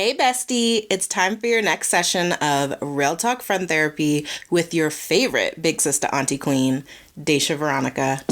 Hey, bestie. It's time for your next session of Real Talk Friend Therapy with your favorite big sister auntie queen, Daysha Veronica.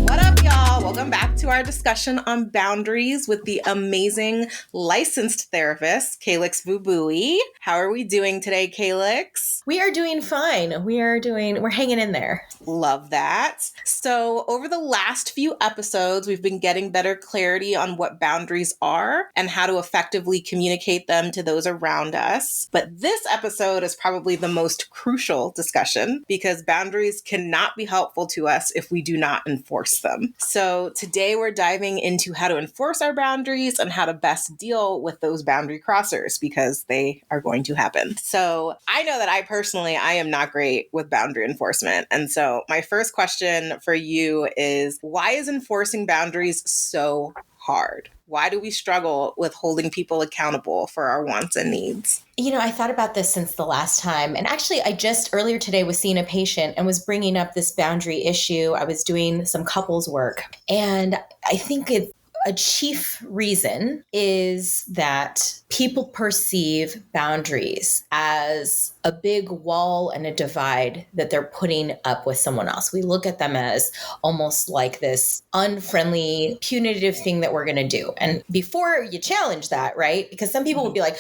What up, y'all? Welcome back to our discussion on boundaries with the amazing licensed therapist, Calix Vu-Bui. How are we doing today, Calix? We are doing fine. We're hanging in there. Love that. So over the last few episodes, we've been getting better clarity on what boundaries are and how to effectively communicate them to those around us. But this episode is probably the most crucial discussion because boundaries cannot be helpful to us if we do not enforce them. So today we're diving into how to enforce our boundaries and how to best deal with those boundary crossers because they are going to happen. So I know that I am not great with boundary enforcement. And so my first question for you is, why is enforcing boundaries so hard? Why do we struggle with holding people accountable for our wants and needs? You know, I thought about this since the last time. And actually, I just earlier today was seeing a patient and was bringing up this boundary issue. I was doing some couples work. And I think a chief reason is that people perceive boundaries as a big wall and a divide that they're putting up with someone else. We look at them as almost like this unfriendly, punitive thing that we're going to do. And before you challenge that, right? Because some people would be like,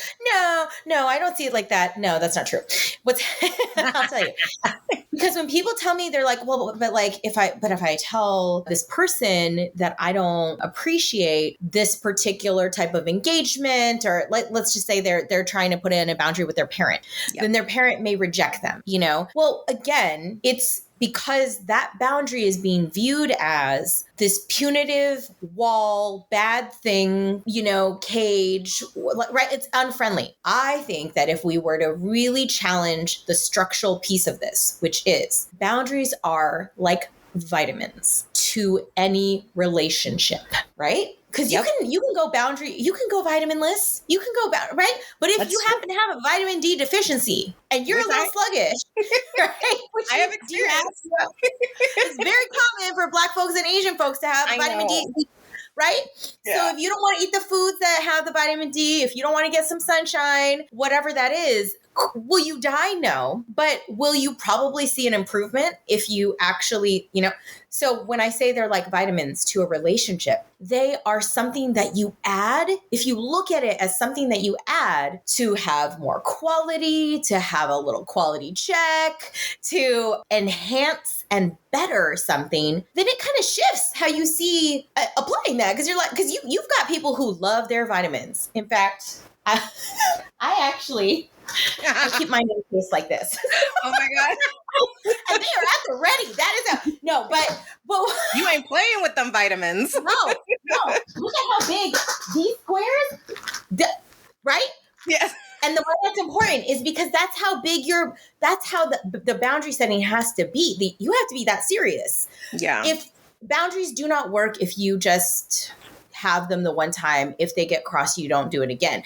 no, I don't see it like that. No, that's not true. I'll tell you. Because when people tell me, they're like, well, but if I tell this person that I don't appreciate this particular type of engagement, or let's just say they're trying to put in a boundary with their parent, then their parent may reject them, Well, again, it's because that boundary is being viewed as this punitive wall, bad thing, cage, right? It's unfriendly. I think that if we were to really challenge the structural piece of this, which is boundaries are like vitamins to any relationship, right? Because you can go boundary, you can go vitaminless, you can go right. But if you happen to have a vitamin D deficiency and you're a little sluggish, right? Which I have experience. It's very common for Black folks and Asian folks to have vitamin D. Right? Yeah. So if you don't want to eat the foods that have the vitamin D, if you don't want to get some sunshine, whatever that is, will you die? No. But will you probably see an improvement if you actually, So when I say they're like vitamins to a relationship, they are something that you add. If you look at it as something that you add to have more quality, to have a little quality check, to enhance and better something, then it kind of shifts how you see applying that. Because you've got people who love their vitamins. In fact, I keep my name case like this. Oh my God. And they are at the ready. That is no, but you ain't playing with them vitamins. No. Look at how big these squares, right? Yes. And the one that's important is because that's how big that's how the boundary setting has to be. You have to be that serious. Yeah. If boundaries do not work, if you just have them the one time, if they get crossed, you don't do it again.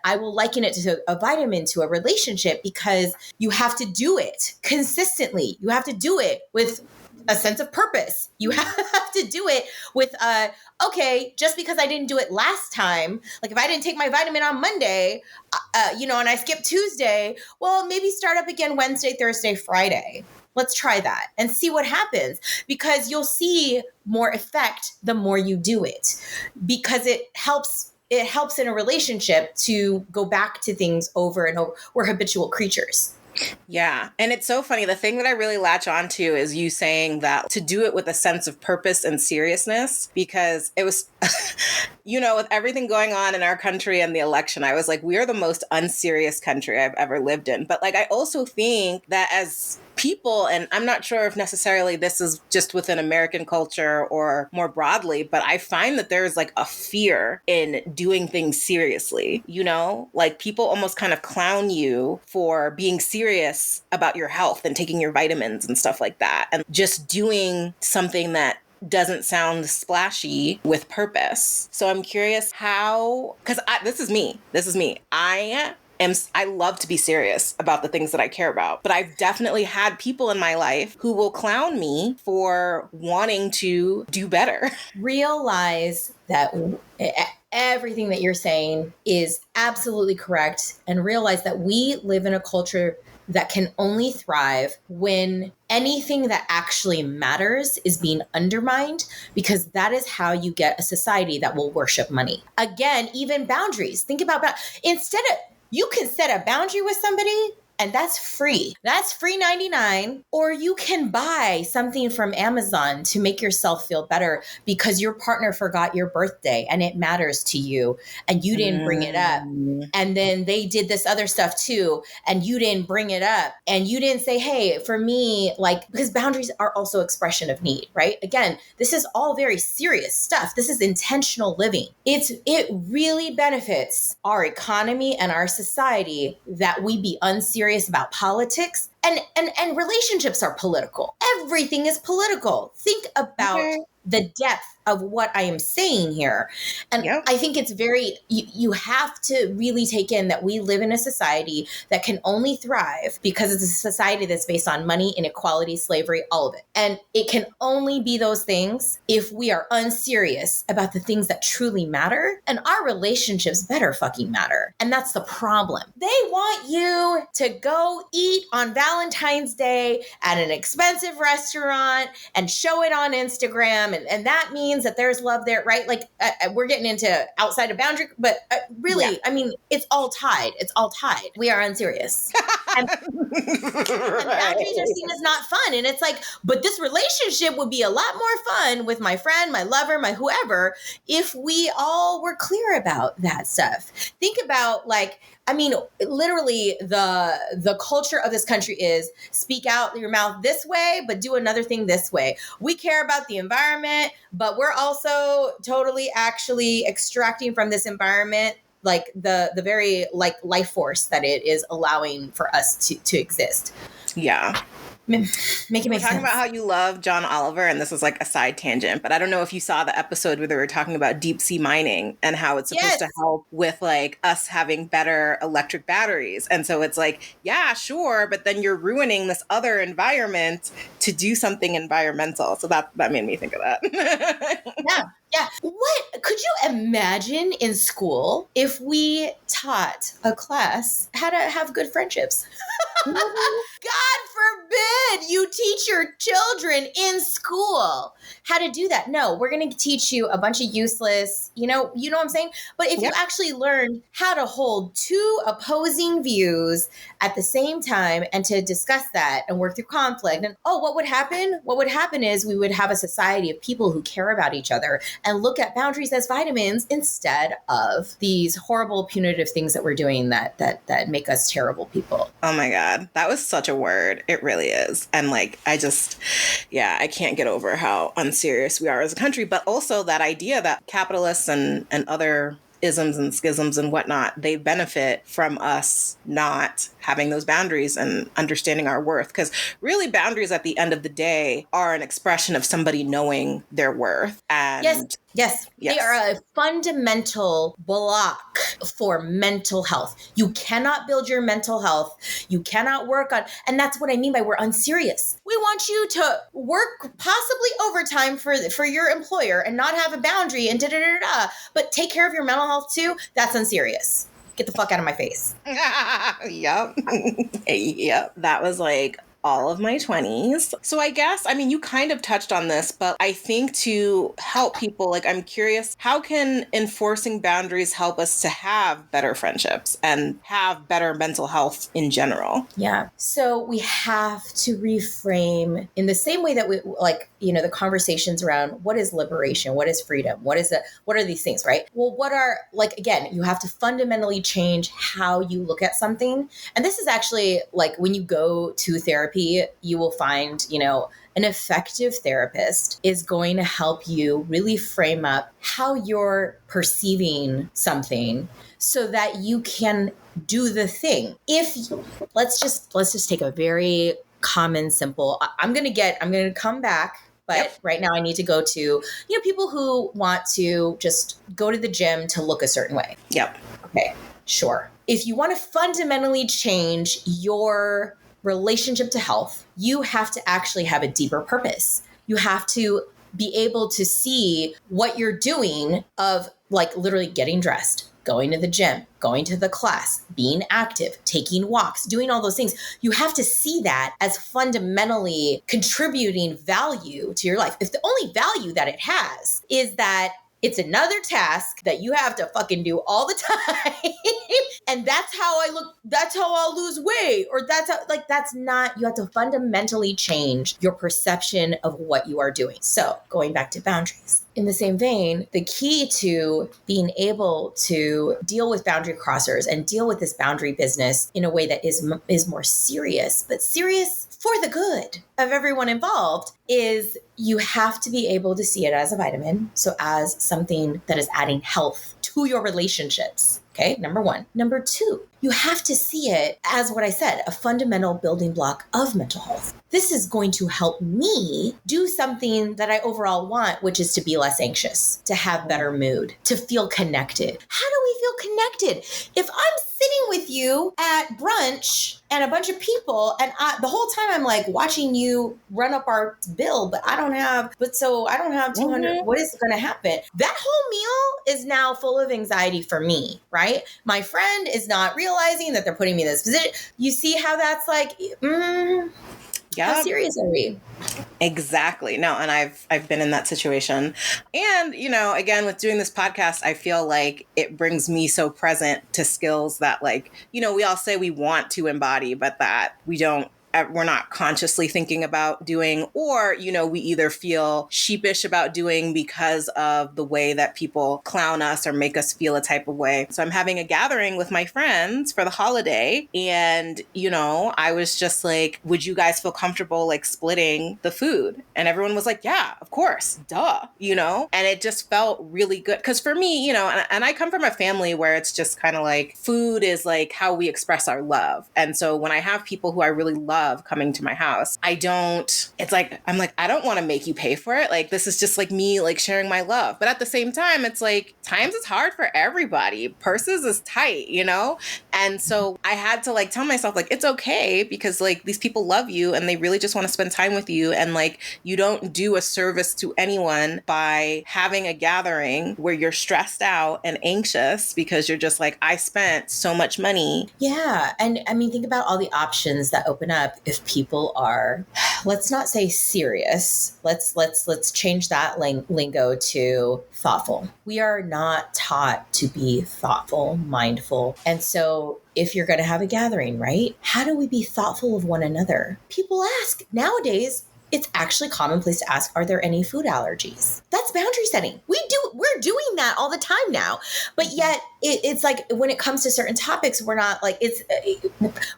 I will liken it to a vitamin to a relationship because you have to do it consistently. You have to do it with a sense of purpose. You have to do it with okay, just because I didn't do it last time, like if I didn't take my vitamin on Monday, and I skipped Tuesday, well, maybe start up again Wednesday, Thursday, Friday. Let's try that and see what happens, because you'll see more effect the more you do it, because it helps in a relationship to go back to things over and over. We're habitual creatures. Yeah. And it's so funny. The thing that I really latch onto is you saying that to do it with a sense of purpose and seriousness, because it was, with everything going on in our country and the election, I was like, we are the most unserious country I've ever lived in. But I also think that as people, and I'm not sure if necessarily this is just within American culture or more broadly, but I find that there's a fear in doing things seriously, people almost kind of clown you for being serious about your health and taking your vitamins and stuff like that. And just doing something that doesn't sound splashy with purpose. So I'm curious how, because this is me. I I love to be serious about the things that I care about. But I've definitely had people in my life who will clown me for wanting to do better. Realize that everything that you're saying is absolutely correct, and realize that we live in a culture that can only thrive when anything that actually matters is being undermined, because that is how you get a society that will worship money. Again, even boundaries. Think about instead of, you can set a boundary with somebody and that's free. That's free 99. Or you can buy something from Amazon to make yourself feel better because your partner forgot your birthday and it matters to you and you didn't bring it up. And then they did this other stuff too, and you didn't bring it up. And you didn't say, hey, for me, like, because boundaries are also expression of need, right? Again, this is all very serious stuff. This is intentional living. It really benefits our economy and our society that we be unserious about politics. And relationships are political. Everything is political. Think about the depth of what I am saying here. And I think it's you have to really take in that we live in a society that can only thrive because it's a society that's based on money, inequality, slavery, all of it. And it can only be those things if we are unserious about the things that truly matter, and our relationships better fucking matter. And that's the problem. They want you to go eat on Valentine's Day at an expensive restaurant and show it on Instagram. And that means that there's love there, right? Like we're getting into outside of boundary, but really, I mean, it's all tied. It's all tied. We are unserious. And boundaries are seen as not fun. And it's like, but this relationship would be a lot more fun with my friend, my lover, my whoever, if we all were clear about that stuff. Think about, like, I mean, literally the culture of this country is speak out your mouth this way, but do another thing this way. We care about the environment, but we're also totally actually extracting from this environment like the very like life force that it is allowing for us to exist. Yeah. Make it make We're talking sense. about how you love John Oliver, and this is like a side tangent, but I don't know if you saw the episode where they were talking about deep sea mining and how it's supposed to help with like us having better electric batteries. And so it's like, yeah, sure, but then you're ruining this other environment to do something environmental. So that made me think of that. Yeah. What could you imagine in school if we taught a class how to have good friendships? God forbid you teach your children in school how to do that. No, we're going to teach you a bunch of useless, you know what I'm saying? But if you actually learn how to hold two opposing views at the same time and to discuss that and work through conflict, and what would happen? What would happen is we would have a society of people who care about each other and look at boundaries as vitamins instead of these horrible punitive things that we're doing that make us terrible people. Oh my God. That was such a word. It really is. And like, I can't get over how unserious we are as a country, but also that idea that capitalists and other isms and schisms and whatnot, they benefit from us not having those boundaries and understanding our worth. Because really, boundaries at the end of the day are an expression of somebody knowing their worth. And Yes. They are a fundamental block for mental health. You cannot build your mental health. You cannot work on, and that's what I mean by we're unserious. We want you to work possibly overtime for your employer and not have a boundary and but take care of your mental health too. That's unserious. Get the fuck out of my face. Yep. Yep. That was like all of my 20s. So I guess, I mean, you kind of touched on this, but I think to help people, like, I'm curious, how can enforcing boundaries help us to have better friendships and have better mental health in general? Yeah. So we have to reframe in the same way that we, like, the conversations around what is liberation, what is freedom, what are these things, right? Well, again, you have to fundamentally change how you look at something. And this is actually like when you go to therapy, you will find, an effective therapist is going to help you really frame up how you're perceiving something so that you can do the thing. Let's just take a very common, simple, I'm going to come back But right now I need to go to, people who want to just go to the gym to look a certain way. Yep. Okay, sure. If you want to fundamentally change your relationship to health, you have to actually have a deeper purpose. You have to be able to see what you're doing of like literally getting dressed, going to the gym, going to the class, being active, taking walks, doing all those things. You have to see that as fundamentally contributing value to your life. If the only value that it has is that it's another task that you have to fucking do all the time. And that's how I look, that's how I'll lose weight. Or that's how, like, that's not, you have to fundamentally change your perception of what you are doing. So going back to boundaries. In the same vein, the key to being able to deal with boundary crossers and deal with this boundary business in a way that is more serious, but serious for the good of everyone involved, is you have to be able to see it as a vitamin. So as something that is adding health to your relationships. Okay, number one. Number two, you have to see it as what I said, a fundamental building block of mental health. This is going to help me do something that I overall want, which is to be less anxious, to have better mood, to feel connected. How do we feel connected? If I'm sitting with you at brunch and a bunch of people, and the whole time I'm like watching you run up our bill, but I don't have 200. What is going to happen? That whole meal is now full of anxiety for me, right? My friend is not realizing that they're putting me in this position. You see how that's like, how serious are we? Exactly. No, and I've been in that situation. And, again, with doing this podcast, I feel like it brings me so present to skills that, like, we all say we want to embody, but that we're not consciously thinking about doing, or, we either feel sheepish about doing because of the way that people clown us or make us feel a type of way. So I'm having a gathering with my friends for the holiday. And, I was just like, would you guys feel comfortable like splitting the food? And everyone was like, yeah, of course, duh, and it just felt really good. Cause for me, and I come from a family where it's just kind of like food is like how we express our love. And so when I have people who I really love coming to my house, I don't want to make you pay for it. Like, this is just like me, like sharing my love. But at the same time, it's like times is hard for everybody. Purses is tight, And so I had to like tell myself, like, it's okay because like these people love you and they really just want to spend time with you. And like, you don't do a service to anyone by having a gathering where you're stressed out and anxious because you're just like, I spent so much money. Yeah. And I mean, think about all the options that open up if people are, let's not say serious. Let's change that lingo to thoughtful. We are not taught to be thoughtful, mindful. And so if you're going to have a gathering, right? How do we be thoughtful of one another? People ask nowadays. It's actually commonplace to ask, are there any food allergies? That's boundary setting. We're doing that all the time now. But yet it's like when it comes to certain topics, we're not like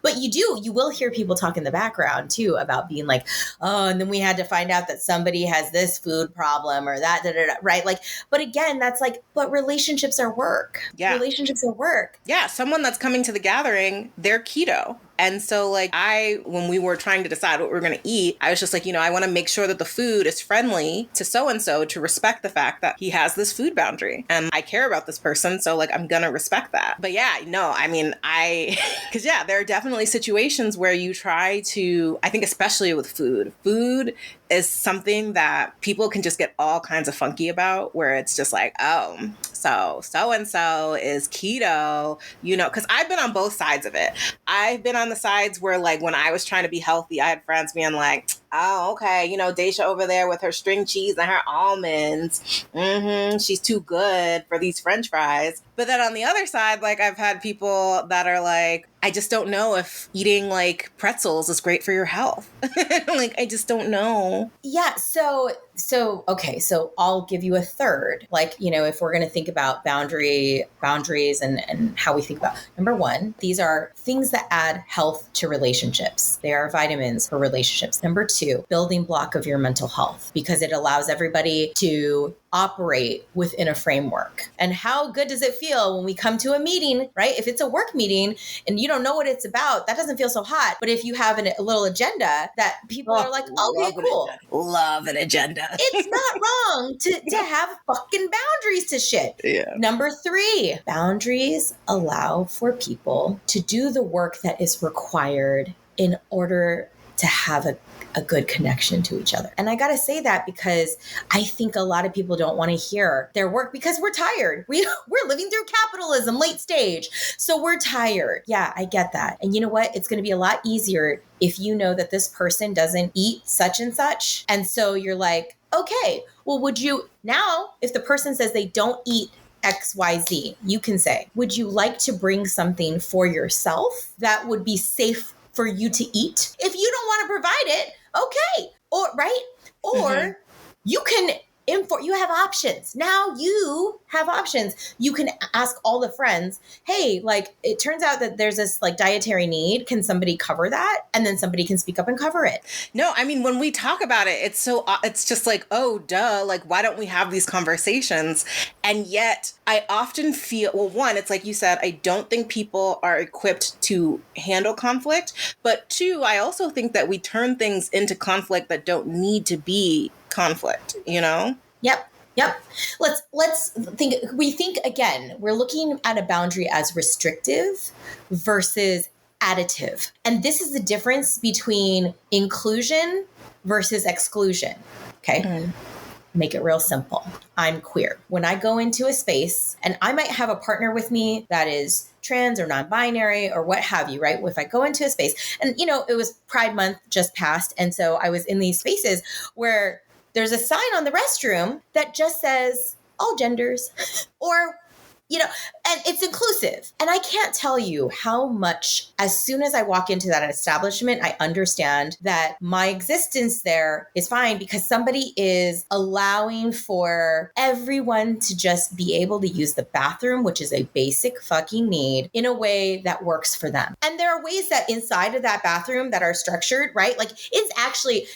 but you will hear people talk in the background too about being like, oh, and then we had to find out that somebody has this food problem or that, right? Like, but again, that's like, but relationships are work. Yeah. Relationships are work. Yeah. Someone that's coming to the gathering, they're keto. And so like when we were trying to decide what we were going to eat, I was just like, I want to make sure that the food is friendly to so-and-so to respect the fact that he has this food boundary and I care about this person. So like, I'm going to respect that. But yeah, no, I mean, because yeah, there are definitely situations where you try to, I think especially with food is something that people can just get all kinds of funky about, where it's just like, oh, so-and-so is keto, because I've been on both sides of it. I've been on the sides where like when I was trying to be healthy, I had friends being like, oh, okay, Daysha over there with her string cheese and her almonds. She's too good for these French fries. But then on the other side, like I've had people that are like, I just don't know if eating like pretzels is great for your health. Like, I just don't know. Yeah. So, okay. So I'll give you a third, like, if we're going to think about boundaries and how we think about, number one, these are things that add health to relationships. They are vitamins for relationships. Number two, building block of your mental health, because it allows everybody to operate within a framework. And how good does it feel when we come to a meeting, right? If it's a work meeting and you don't know what it's about, that doesn't feel so hot. But if you have a little agenda that people are like, okay, cool. Love an agenda. It's not wrong to have fucking boundaries to shit. Yeah. Number 3, boundaries allow for people to do the work that is required in order to have a good connection to each other. And I got to say that because I think a lot of people don't want to hear their work because we're tired. We're living through capitalism, late stage. So we're tired. Yeah, I get that. And you know what? It's going to be a lot easier if you know that this person doesn't eat such and such. And so you're like, okay, well, would you now, if the person says they don't eat XYZ, you can say, would you like to bring something for yourself that would be safe for you to eat? If you don't want to provide it, okay. Or right? Or you can you have options. Now you have options. You can ask all the friends, hey, like it turns out that there's this like dietary need. Can somebody cover that? And then somebody can speak up and cover it. No, I mean, when we talk about it, it's just like, oh, duh. Like, why don't we have these conversations? And yet I often feel, well, one, it's like you said, I don't think people are equipped to handle conflict. But 2, I also think that we turn things into conflict that don't need to be conflict, you know? Yep. Let's think. We think again, we're looking at a boundary as restrictive versus additive. And this is the difference between inclusion versus exclusion. Okay. Make it real simple. I'm queer. When I go into a space, and I might have a partner with me that is trans or non-binary or what have you, right? If I go into a space, and it was Pride Month just passed. And so I was in these spaces where there's a sign on the restroom that just says all genders or, and it's inclusive. And I can't tell you how much, as soon as I walk into that establishment, I understand that my existence there is fine because somebody is allowing for everyone to just be able to use the bathroom, which is a basic fucking need, in a way that works for them. And there are ways that inside of that bathroom that are structured, right? Like it's actually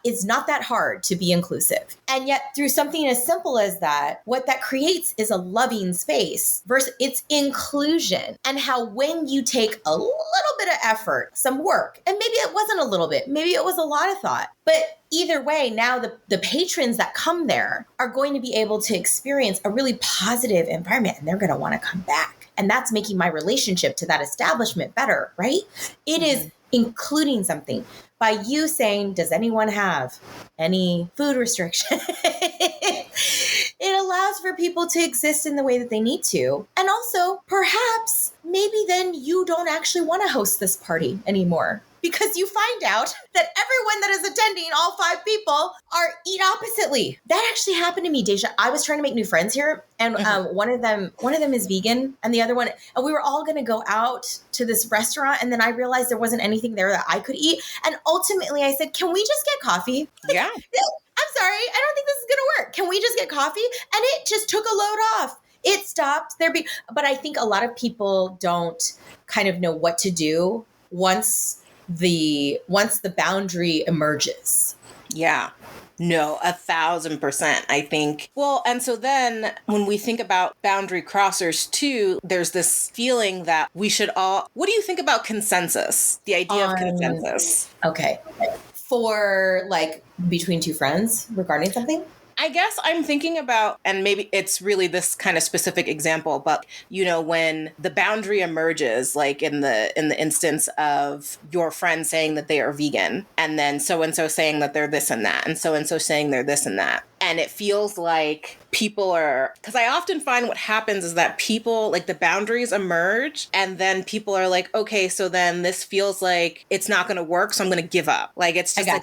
it's not that hard to be inclusive. And yet through something as simple as that, what that creates is a loving space versus it's inclusion. And how when you take a little bit of effort, some work, and maybe it wasn't a little bit, maybe it was a lot of thought, but either way, now the patrons that come there are going to be able to experience a really positive environment and they're going to want to come back. And that's making my relationship to that establishment better, right? It is including something. By you saying, does anyone have any food restriction? It allows for people to exist in the way that they need to. And also, perhaps, maybe then you don't actually want to host this party anymore. Because you find out that everyone that is attending, all 5 people, eat oppositely. That actually happened to me, Daysha. I was trying to make new friends here, and one of them is vegan, and the other one, and we were all going to go out to this restaurant, and then I realized there wasn't anything there that I could eat, and ultimately I said, "Can we just get coffee?" Yeah. I'm sorry, I don't think this is going to work. Can we just get coffee? And it just took a load off. It stopped there, but I think a lot of people don't kind of know what to do once the boundary emerges. Yeah. No, 1,000%, I think. Well, and so then when we think about boundary crossers too, there's this feeling that we should all, what do you think about consensus? The idea of consensus. Okay. For like between 2 friends regarding something? I guess I'm thinking about, and maybe it's really this kind of specific example, but when the boundary emerges, like in the instance of your friend saying that they are vegan, and then so-and-so saying that they're this and that, and so-and-so saying they're this and that. And it feels like people are, because I often find what happens is that people, like the boundaries emerge and then people are like, okay, so then this feels like it's not going to work. So I'm going to give up. Like, it's just like,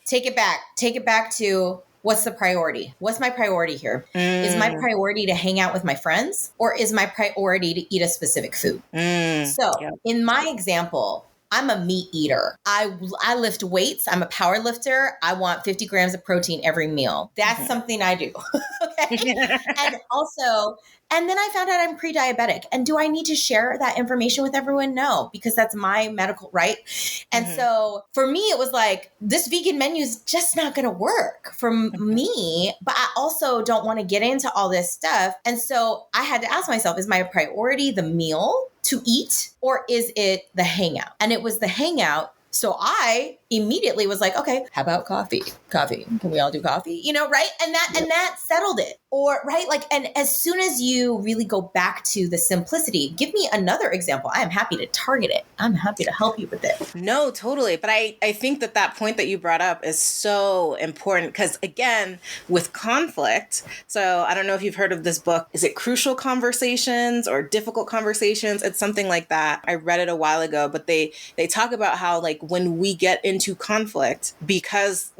Take it back to what's the priority? What's my priority here? Is my priority to hang out with my friends or is my priority to eat a specific food? In my example, I'm a meat eater. I lift weights. I'm a power lifter. I want 50 grams of protein every meal. That's something I do. Okay. And also, and then I found out I'm pre-diabetic. And do I need to share that information with everyone? No, because that's my medical right. And so for me, it was like, this vegan menu is just not going to work for me. But I also don't want to get into all this stuff. And so I had to ask myself, is my priority the meal to eat, or is it the hangout? And it was the hangout. So I immediately was like, okay, how about coffee? Coffee. Can we all do coffee? Right? And that settled it. Or right? Like, and as soon as you really go back to the simplicity, give me another example. I am happy to target it. I'm happy to help you with it. No, totally. But I think that point that you brought up is so important because, again, with conflict, so I don't know if you've heard of this book. Is it Crucial Conversations or Difficult Conversations? It's something like that. I read it a while ago, but they talk about how, like, when we get into conflict, because,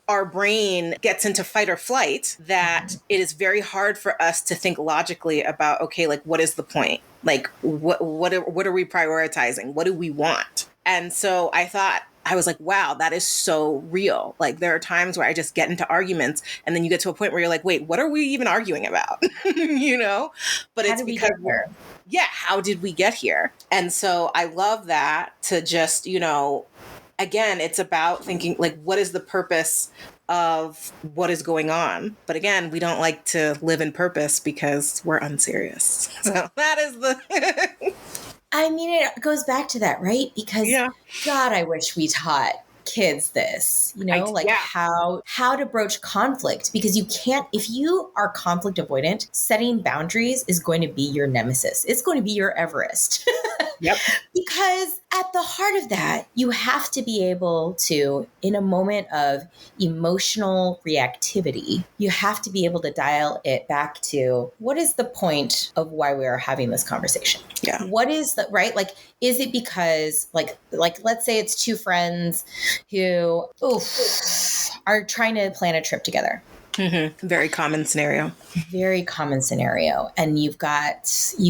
our brain gets into fight or flight, that it is very hard for us to think logically about, okay, like, what is the point? Like, what are we prioritizing? What do we want? And so I was like, wow, that is so real. Like, there are times where I just get into arguments and then you get to a point where you're like, wait, what are we even arguing about? But it's because, how did we get here? And so I love that, to just, again, it's about thinking, like, what is the purpose of what is going on? But again, we don't like to live in purpose because we're unserious. So that is the... I mean, it goes back to that, right? Because God, I wish we taught kids this, how to broach conflict, because you can't, if you are conflict avoidant, setting boundaries is going to be your nemesis. It's going to be your Everest. Yep. Because at the heart of that, you have to be able to, in a moment of emotional reactivity, you have to be able to dial it back to, what is the point of why we are having this conversation? Yeah. What is the, right? Like, is it because, like, let's say it's two friends who are trying to plan a trip together. Mm-hmm. Very common scenario. Very common scenario. And you're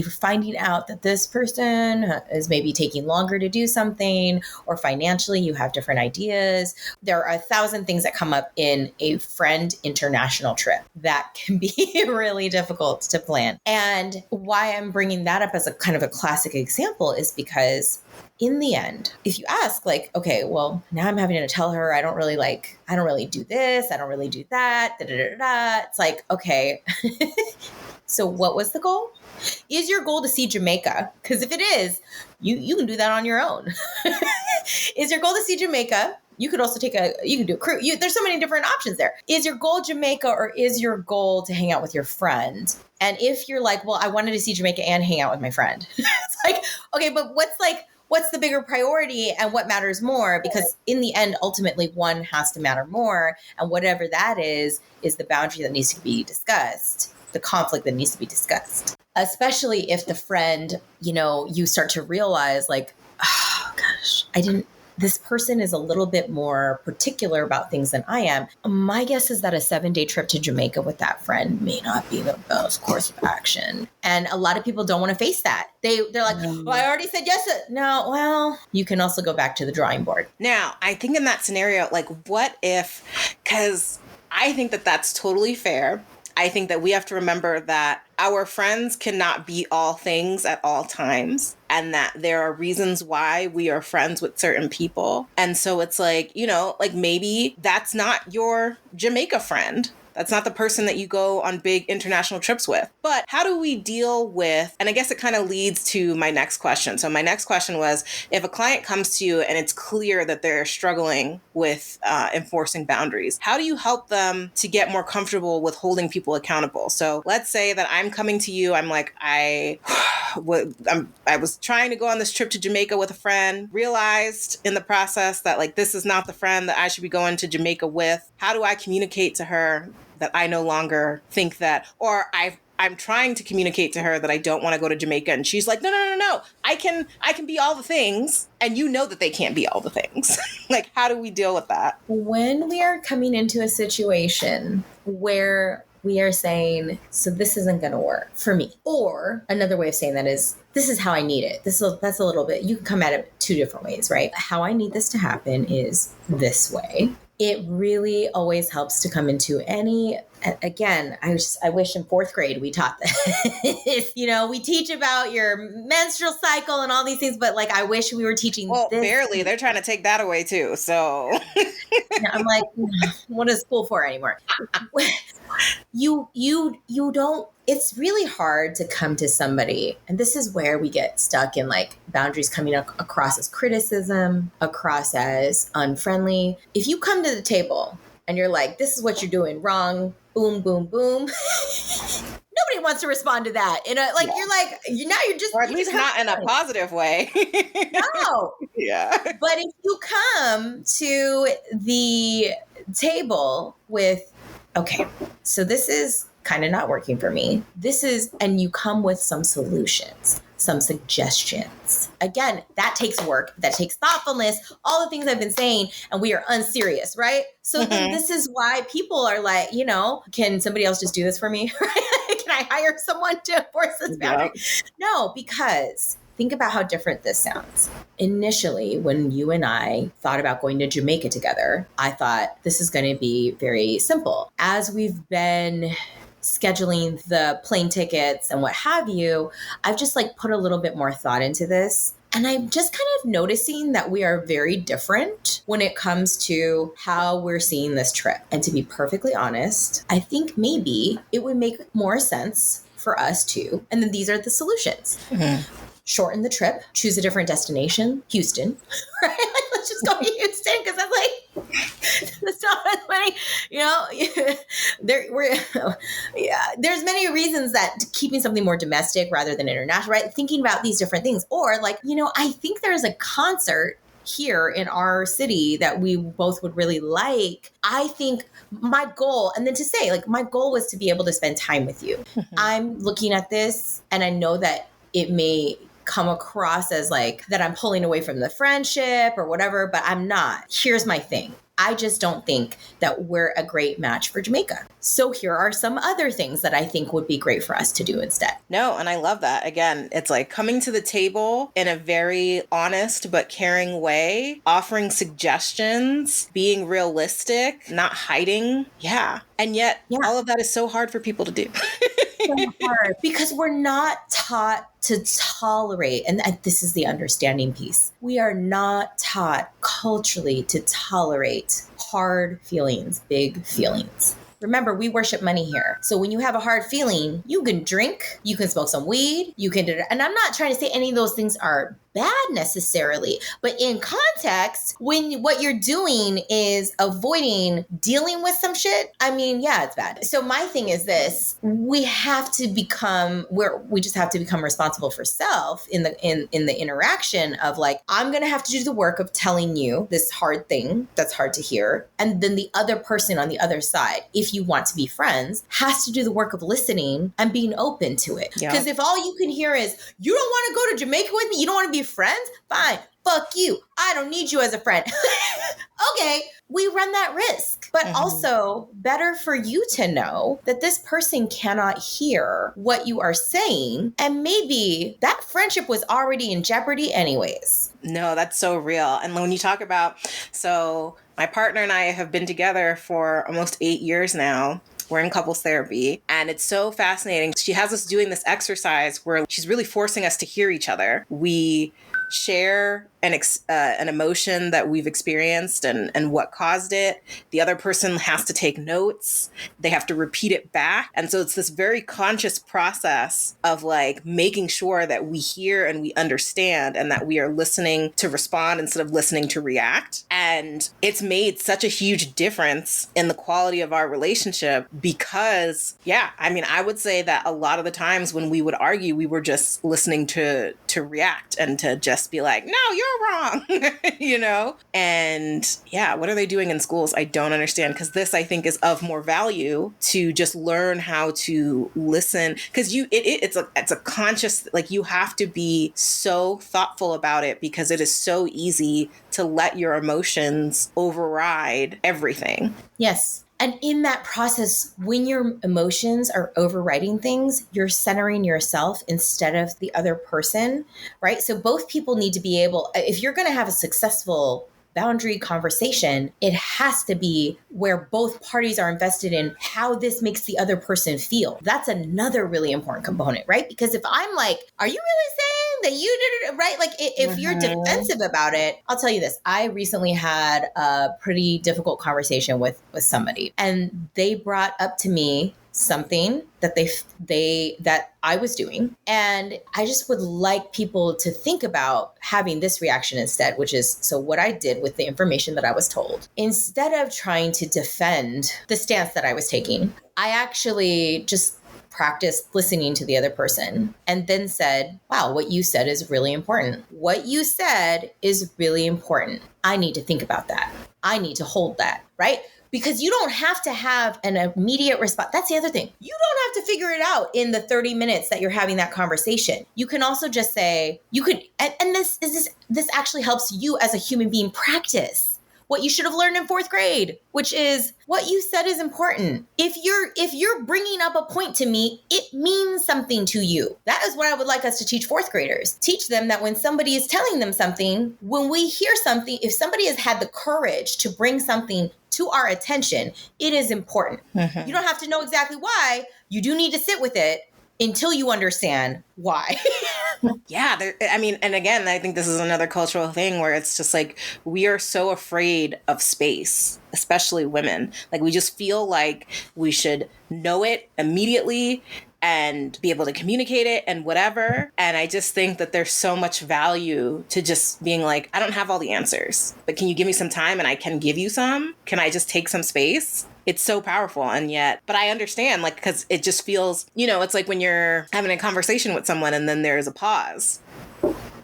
finding out that this person is maybe taking longer to do something, or financially you have different ideas. There are 1,000 things that come up in a friend international trip that can be really difficult to plan. And why I'm bringing that up as a kind of a classic example is because in the end, if you ask, like, okay, well, now I'm having to tell her I don't really do this, I don't really do that, da, da, da, da. It's like, okay, so what was the goal? Is your goal to see Jamaica? Because if it is, you can do that on your own. Is your goal to see Jamaica? You could also you can do a cruise. There's so many different options there. Is your goal Jamaica, or is your goal to hang out with your friend? And if you're like, well, I wanted to see Jamaica and hang out with my friend. It's like, okay, but what's the bigger priority and what matters more? Because in the end, ultimately, one has to matter more. And whatever that is the boundary that needs to be discussed, the conflict that needs to be discussed. Especially if the friend, you start to realize, like, oh gosh, this person is a little bit more particular about things than I am. My guess is that a 7-day trip to Jamaica with that friend may not be the best course of action. And a lot of people don't want to face that. They're like, well, I already said yes. No, well, you can also go back to the drawing board. Now, I think in that scenario, like, what if, because I think that that's totally fair. I think that we have to remember that our friends cannot be all things at all times, and that there are reasons why we are friends with certain people. And so it's like, like, maybe that's not your Jamaica friend. That's not the person that you go on big international trips with. But how do we deal with, and I guess it kind of leads to my next question. So my next question was, if a client comes to you and it's clear that they're struggling with enforcing boundaries, how do you help them to get more comfortable with holding people accountable? So let's say that I'm coming to you, I'm like, I was trying to go on this trip to Jamaica with a friend, realized in the process that, like, this is not the friend that I should be going to Jamaica with. How do I communicate to her that I no longer think that, or I'm trying to communicate to her that I don't want to go to Jamaica, and she's like, no, I can be all the things, and that they can't be all the things. Like, how do we deal with that? When we are coming into a situation where we are saying, so this isn't going to work for me, or another way of saying that is, this is how I need it. That's a little bit, you can come at it 2 different ways, right? How I need this to happen is this way. It really always helps to come into any, again, I wish in fourth grade we taught this. We teach about your menstrual cycle and all these things, but like I wish we were teaching Well, this. barely. They're trying to take that away too. So I'm like, what is school for anymore? You don't, it's really hard to come to somebody, and this is where we get stuck in like boundaries coming across as criticism, across as unfriendly. If you come to the table and you're like, this is what you're doing wrong, boom, boom, boom. Nobody wants to respond to that. You're just, or at least not in a positive way. No. Yeah. But if you come to the table with, okay, so this is kind of not working for me. And you come with some solutions, some suggestions. Again, that takes work, that takes thoughtfulness, all the things I've been saying, and we are unserious, right? So then this is why people are like, can somebody else just do this for me? Can I hire someone to enforce this boundary? Yep. No, because think about how different this sounds. Initially, when you and I thought about going to Jamaica together, I thought this is going to be very simple. As we've been scheduling the plane tickets and what have you, I've just like put a little bit more thought into this. And I'm just kind of noticing that we are very different when it comes to how we're seeing this trip. And to be perfectly honest, I think maybe it would make more sense for us to, and then these are the solutions. Shorten the trip, choose a different destination, Houston, right? Like, let's just go to Houston because that's like, that's not as many, there's many reasons that keeping something more domestic rather than international, right? Thinking about these different things. Or like, I think there's a concert here in our city that we both would really like. I think my goal, and then to say like, my goal was to be able to spend time with you. I'm looking at this and I know that it may come across as like that I'm pulling away from the friendship or whatever, but I'm not. Here's my thing. I just don't think that we're a great match for Jamaica. So here are some other things that I think would be great for us to do instead. No, and I love that. Again, it's like coming to the table in a very honest but caring way, offering suggestions, being realistic, not hiding. Yeah. And yet all of that is so hard for people to do. So hard because we're not taught to tolerate, and this is the understanding piece. We are not taught culturally to tolerate hard feelings, big feelings. Remember, we worship money here. So when you have a hard feeling, you can drink, you can smoke some weed, you can do, and I'm not trying to say any of those things are bad necessarily, but in context, when what you're doing is avoiding dealing with some shit, I mean, yeah, it's bad. So my thing is this: we have to become, we just have to become responsible for self in the interaction of like, I'm gonna have to do the work of telling you this hard thing that's hard to hear, and then the other person on the other side, if you want to be friends, has to do the work of listening and being open to it. Because if all you can hear is, you don't want to go to Jamaica with me, you don't want to be friends? Fine. Fuck you. I don't need you as a friend. Okay. We run that risk. But also better for you to know that this person cannot hear what you are saying. And maybe that friendship was already in jeopardy anyways. No, that's so real. And when you talk about, so my partner and I have been together for almost 8 years now. We're in couples therapy, and it's so fascinating. She has us doing this exercise where she's really forcing us to hear each other. We share an emotion that we've experienced and what caused it. The other person has to take notes. They have to repeat it back. And so it's this very conscious process of like making sure that we hear and we understand and that we are listening to respond instead of listening to react. And it's made such a huge difference in the quality of our relationship because, I would say that a lot of the times when we would argue, we were just listening to react and to just be like, no, you're wrong, And what are they doing in schools? I don't understand, because this, I think, is of more value to just learn how to listen, because it's a conscious, like, you have to be so thoughtful about it because it is so easy to let your emotions override everything. Yes. And in that process, when your emotions are overriding things, you're centering yourself instead of the other person, right? So both people need to be able, if you're going to have a successful boundary conversation, it has to be where both parties are invested in how this makes the other person feel. That's another really important component, right? Because if I'm like, are you really saying that you did it right? Like if you're defensive about it, I'll tell you this. I recently had a pretty difficult conversation with somebody, and they brought up to me something that that I was doing. And I just would like people to think about having this reaction instead, which is, so what I did with the information that I was told, instead of trying to defend the stance that I was taking, I actually just practiced listening to the other person and then said, wow, what you said is really important. What you said is really important. I need to think about that. I need to hold that, right? Because you don't have to have an immediate response. That's the other thing. You don't have to figure it out in the 30 minutes that you're having that conversation. You can also just say, and this actually helps you as a human being practice what you should have learned in 4th grade, which is what you said is important. If you're bringing up a point to me, it means something to you. That is what I would like us to teach 4th graders. Teach them that when somebody is telling them something, when we hear something, if somebody has had the courage to bring something to our attention, it is important. Mm-hmm. You don't have to know exactly why. You do need to sit with it until you understand why. Yeah. And again, I think this is another cultural thing where it's just like, we are so afraid of space, especially women. Like, we just feel like we should know it immediately and be able to communicate it and whatever. And I just think that there's so much value to just being like, I don't have all the answers, but can you give me some time and I can give you some? Can I just take some space? It's so powerful. And yet, but I understand, like, because it just feels, it's like when you're having a conversation with someone and then there's a pause.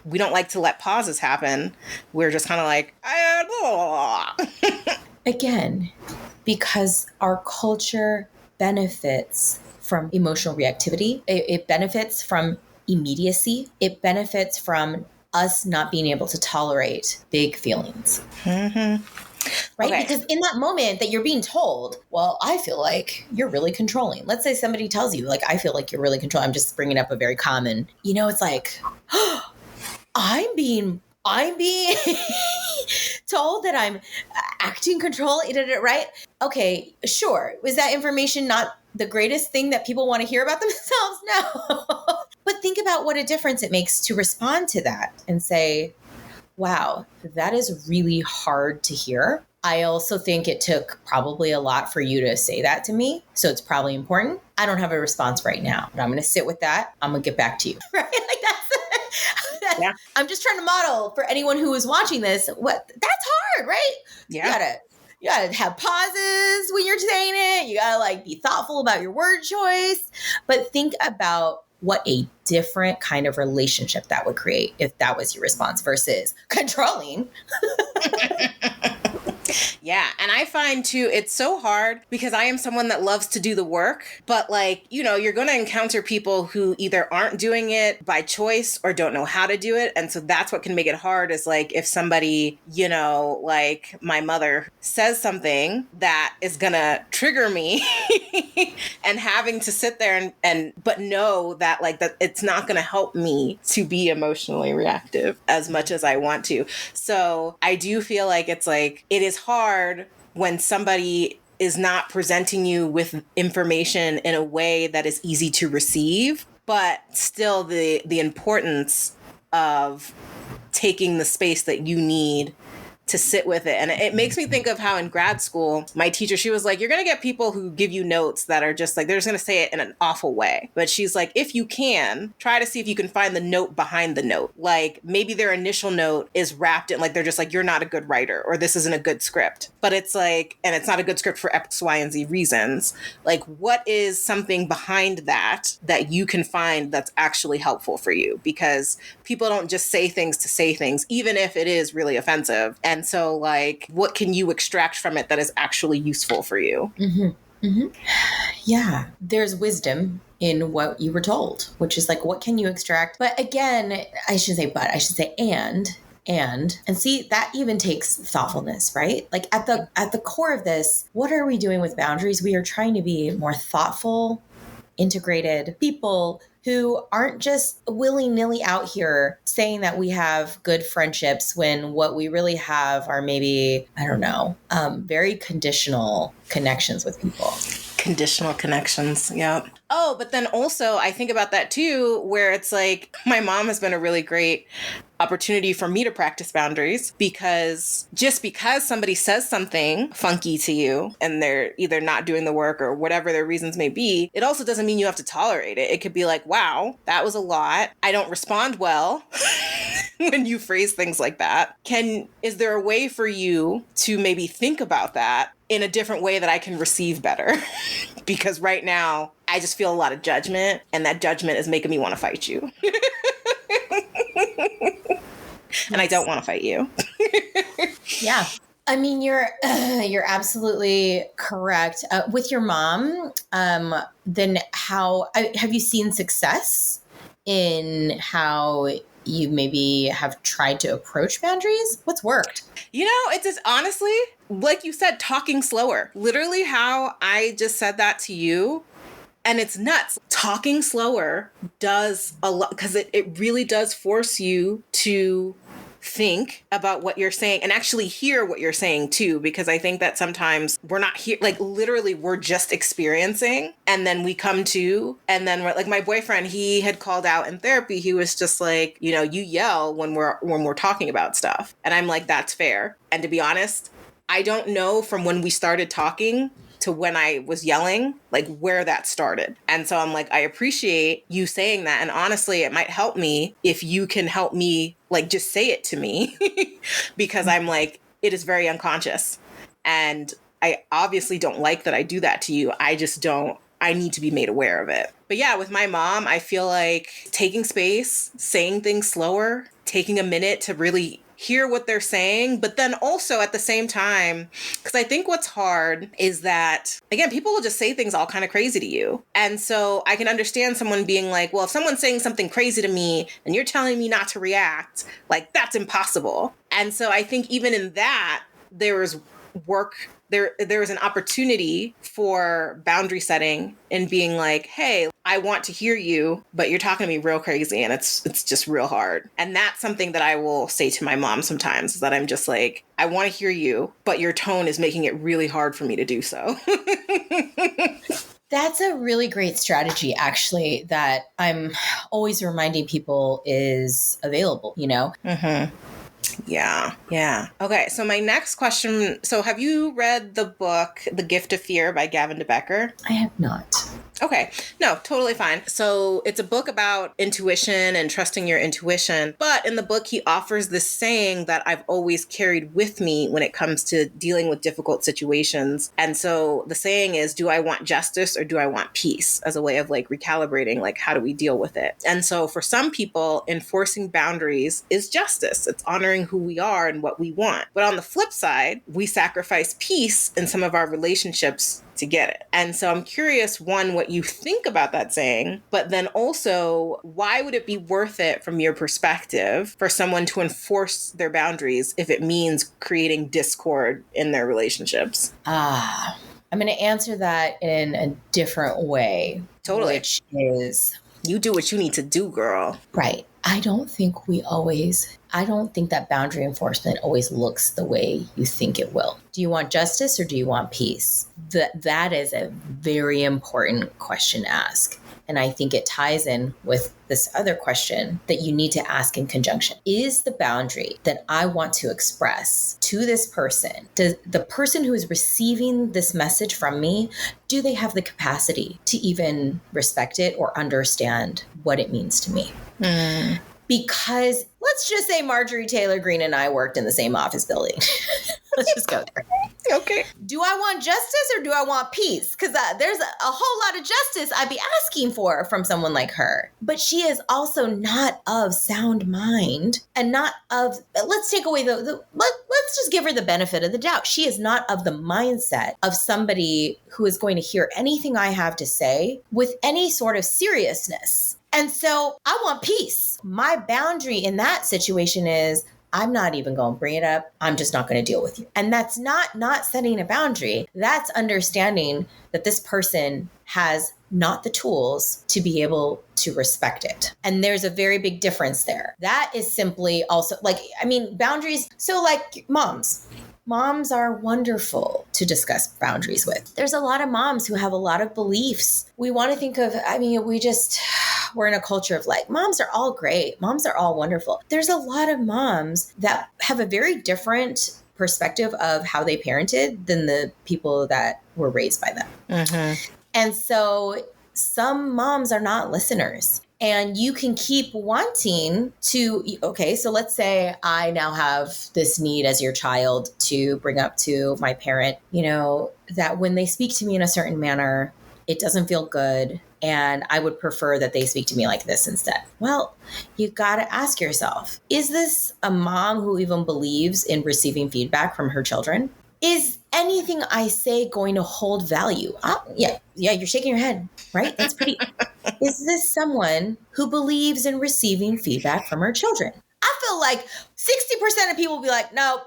We don't like to let pauses happen. We're just kind of like, Again, because our culture benefits from emotional reactivity. It benefits from immediacy. It benefits from us not being able to tolerate big feelings. Mm-hmm. Right? Okay. Because in that moment that you're being told, well, I feel like you're really controlling. Let's say somebody tells you, like, I feel like you're really controlling. I'm just bringing up a very common, it's like, I'm being told that I'm acting controlling, right? Okay, sure. Was that information not the greatest thing that people want to hear about themselves? No. But think about what a difference it makes to respond to that and say, wow, that is really hard to hear. I also think it took probably a lot for you to say that to me. So it's probably important. I don't have a response right now, but I'm going to sit with that. I'm going to get back to you. Right? Like that's yeah. I'm just trying to model for anyone who is watching this. That's hard, right? Yeah. You gotta have pauses when you're saying it. You gotta be thoughtful about your word choice, but think about what a different kind of relationship that would create if that was your response versus controlling. Yeah. And I find too, it's so hard because I am someone that loves to do the work, but you're going to encounter people who either aren't doing it by choice or don't know how to do it. And so that's what can make it hard is if somebody, like my mother says something that is going to trigger me and having to sit there but know that that it's not going to help me to be emotionally reactive as much as I want to. So I do feel like it is hard when somebody is not presenting you with information in a way that is easy to receive, but still the importance of taking the space that you need to sit with it. And it makes me think of how in grad school, my teacher, she was like, you're going to get people who give you notes that are just they're just going to say it in an awful way. But she's like, if you can, try to see if you can find the note behind the note. Maybe their initial note is wrapped in they're just you're not a good writer or this isn't a good script. But it's and it's not a good script for X, Y, and Z reasons. What is something behind that you can find that's actually helpful for you? Because people don't just say things to say things, even if it is really offensive. And so, what can you extract from it that is actually useful for you? Mm-hmm. Mm-hmm. Yeah, there's wisdom in what you were told, which is what can you extract? But again, I should say and see, that even takes thoughtfulness, right? At the core of this, what are we doing with boundaries? We are trying to be more thoughtful, integrated people who aren't just willy-nilly out here saying that we have good friendships when what we really have are maybe, I don't know, very conditional connections with people. Conditional connections. Yep. Oh, but then also I think about that too, where it's like my mom has been a really great opportunity for me to practice boundaries, because just because somebody says something funky to you and they're either not doing the work or whatever their reasons may be, it also doesn't mean you have to tolerate it. It could be like, wow, that was a lot. I don't respond well when you phrase things like that. Is there a way for you to maybe think about that in a different way that I can receive better? Because right now I just feel a lot of judgment, and that judgment is making me want to fight you. And I don't want to fight you. Yeah. I mean, you're absolutely correct. With your mom, then how have you seen success in how you maybe have tried to approach boundaries? What's worked? It's just honestly, like you said, talking slower. Literally how I just said that to you. And it's nuts. Talking slower does a lot, because it really does force you to think about what you're saying and actually hear what you're saying too, because I think that sometimes we're not here, like literally we're just experiencing, and then we come to, and then we're like, my boyfriend, he had called out in therapy, he was just like, you yell when we're talking about stuff. And I'm like, that's fair. And to be honest, I don't know from when we started talking to when I was yelling, like where that started. And so I'm like, I appreciate you saying that. And honestly, it might help me if you can help me, like, just say it to me because I'm like, it is very unconscious. And I obviously don't like that I do that to you. I just don't. I need to be made aware of it. But yeah, with my mom, I feel like taking space, saying things slower, taking a minute to really hear what they're saying, but then also at the same time, because I think what's hard is that, again, people will just say things all kind of crazy to you. And so I can understand someone being like, well, if someone's saying something crazy to me and you're telling me not to react, like that's impossible. And so I think even in that, there is work. There is an opportunity for boundary setting and being like, hey, I want to hear you, but you're talking to me real crazy and it's just real hard. And that's something that I will say to my mom sometimes, is that I'm just like, I want to hear you, but your tone is making it really hard for me to do so. That's a really great strategy, actually, that I'm always reminding people is available, Mm-hmm. Yeah. Okay, so my next question. So have you read the book, The Gift of Fear by Gavin de Becker? I have not. Okay. No, totally fine. So it's a book about intuition and trusting your intuition. But in the book, he offers this saying that I've always carried with me when it comes to dealing with difficult situations. And so the saying is, do I want justice or do I want peace? As a way of like recalibrating, like how do we deal with it? And so for some people, enforcing boundaries is justice. It's honoring who we are and what we want. But on the flip side, we sacrifice peace in some of our relationships to get it. And so I'm curious, one, what you think about that saying, but then also, why would it be worth it from your perspective for someone to enforce their boundaries if it means creating discord in their relationships? I'm going to answer that in a different way. Totally. Which is, you do what you need to do, girl. Right. I don't think that boundary enforcement always looks the way you think it will. Do you want justice or do you want peace? That is a very important question to ask. And I think it ties in with this other question that you need to ask in conjunction. Is the boundary that I want to express to this person, does the person who is receiving this message from me, do they have the capacity to even respect it or understand what it means to me? Because let's just say Marjorie Taylor Greene and I worked in the same office building. Let's just go there. Okay. Do I want justice or do I want peace? Because there's a whole lot of justice I'd be asking for from someone like her. But she is also not of sound mind and not of, let's take away let's just give her the benefit of the doubt. She is not of the mindset of somebody who is going to hear anything I have to say with any sort of seriousness. And so I want peace. My boundary in that situation is I'm not even going to bring it up. I'm just not going to deal with you. And that's not setting a boundary. That's understanding that this person has not the tools to be able to respect it. And there's a very big difference there. That is simply also boundaries. So like moms are wonderful to discuss boundaries with. There's a lot of moms who have a lot of beliefs. We want to think of, we're in a culture of like, moms are all great. Moms are all wonderful. There's a lot of moms that have a very different perspective of how they parented than the people that were raised by them. Mm-hmm. And so some moms are not listeners. And you can keep wanting to, okay, so let's say I now have this need as your child to bring up to my parent, that when they speak to me in a certain manner, it doesn't feel good. And I would prefer that they speak to me like this instead. Well, you got to ask yourself, is this a mom who even believes in receiving feedback from her children? Is anything I say going to hold value? Yeah, you're shaking your head, right? That's pretty. Is this someone who believes in receiving feedback from her children? I feel like 60% of people will be like, nope.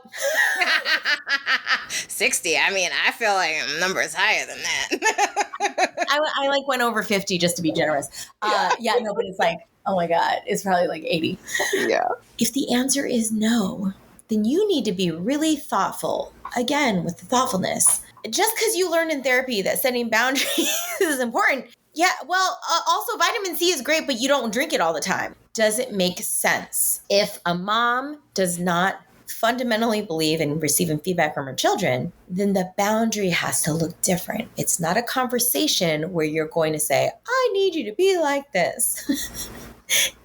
60. I feel like a number is higher than that. I went over 50 just to be generous. But it's like, oh my God, it's probably like 80. Yeah. If the answer is no, then you need to be really thoughtful. Again, with the thoughtfulness. Just because you learned in therapy that setting boundaries is important. Yeah, well, also vitamin C is great, but you don't drink it all the time. Does it make sense? If a mom does not fundamentally believe in receiving feedback from her children, then the boundary has to look different. It's not a conversation where you're going to say, I need you to be like this.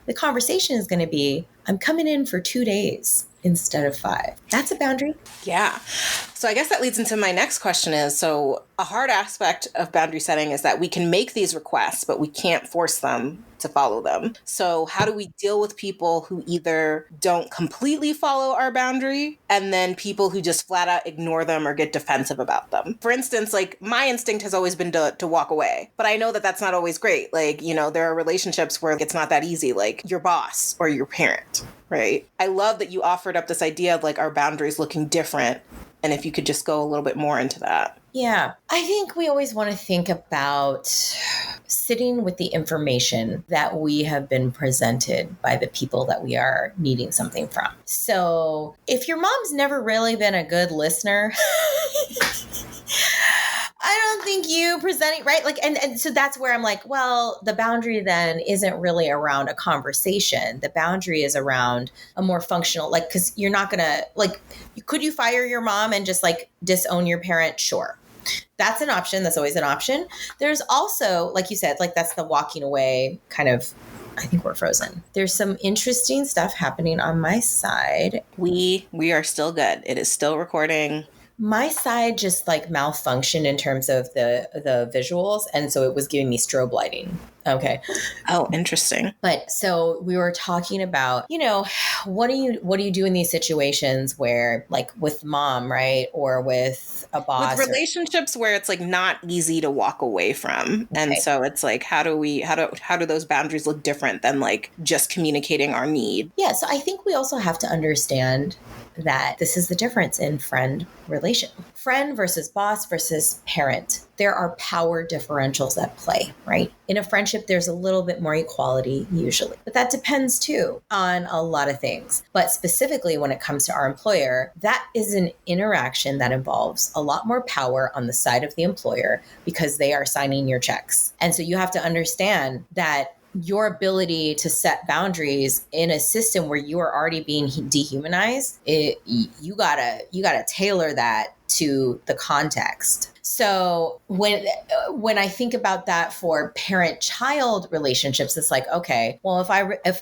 The conversation is going to be, I'm coming in for 2 days instead of 5. That's a boundary. Yeah. So I guess that leads into my next question is, so a hard aspect of boundary setting is that we can make these requests, but we can't force them to follow them. So how do we deal with people who either don't completely follow our boundary and then people who just flat out ignore them or get defensive about them? For instance, like my instinct has always been to walk away, but I know that that's not always great. Like, there are relationships where it's not that easy, like your boss or your parent, right? I love that you offered up this idea of like our boundaries looking different. And if you could just go a little bit more into that. Yeah, I think we always want to think about sitting with the information that we have been presented by the people that we are needing something from. So if your mom's never really been a good listener, I don't think you presenting, right? Like, and so that's where I'm like, well, the boundary then isn't really around a conversation. The boundary is around a more functional, like, because you're not going to, like, could you fire your mom and just like disown your parent? Sure. That's an option. That's always an option. There's also, like you said, like that's the walking away kind of, I think we're frozen. There's some interesting stuff happening on my side. We are still good. It is still recording. My side just like malfunctioned in terms of the visuals. And so it was giving me strobe lighting. Okay. Oh, interesting. But so we were talking about, what do you do in these situations where like with mom, right? Or with a boss. With relationships where it's like not easy to walk away from. Okay. And so it's like, how do those boundaries look different than like just communicating our need? Yeah. So I think we also have to understand that this is the difference in friend versus boss versus parent. There are power differentials at play, right? In a friendship, there's a little bit more equality usually, but that depends too on a lot of things. But specifically when it comes to our employer, that is an interaction that involves a lot more power on the side of the employer because they are signing your checks. And so you have to understand that your ability to set boundaries in a system where you are already being dehumanized, you gotta tailor that to the context. So when I think about that for parent-child relationships, it's like, okay, well,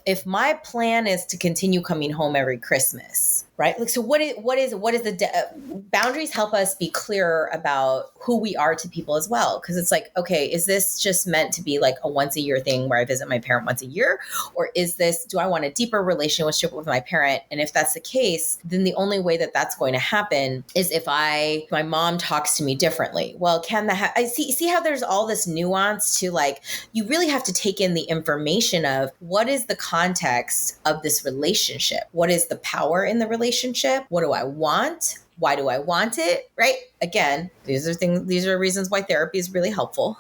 if my plan is to continue coming home every Christmas, right? Like, so what is the boundaries help us be clearer about who we are to people as well? Because it's like, okay, is this just meant to be like a once a year thing where I visit my parent once a year? Or do I want a deeper relationship with my parent? And if that's the case, then the only way that that's going to happen is if my mom talks to me differently. differently. Well, can that I see how there's all this nuance to, like, you really have to take in the information of what is the context of this relationship? What is the power in the relationship? What do I want? Why do I want it? Right? Again, these are reasons why therapy is really helpful.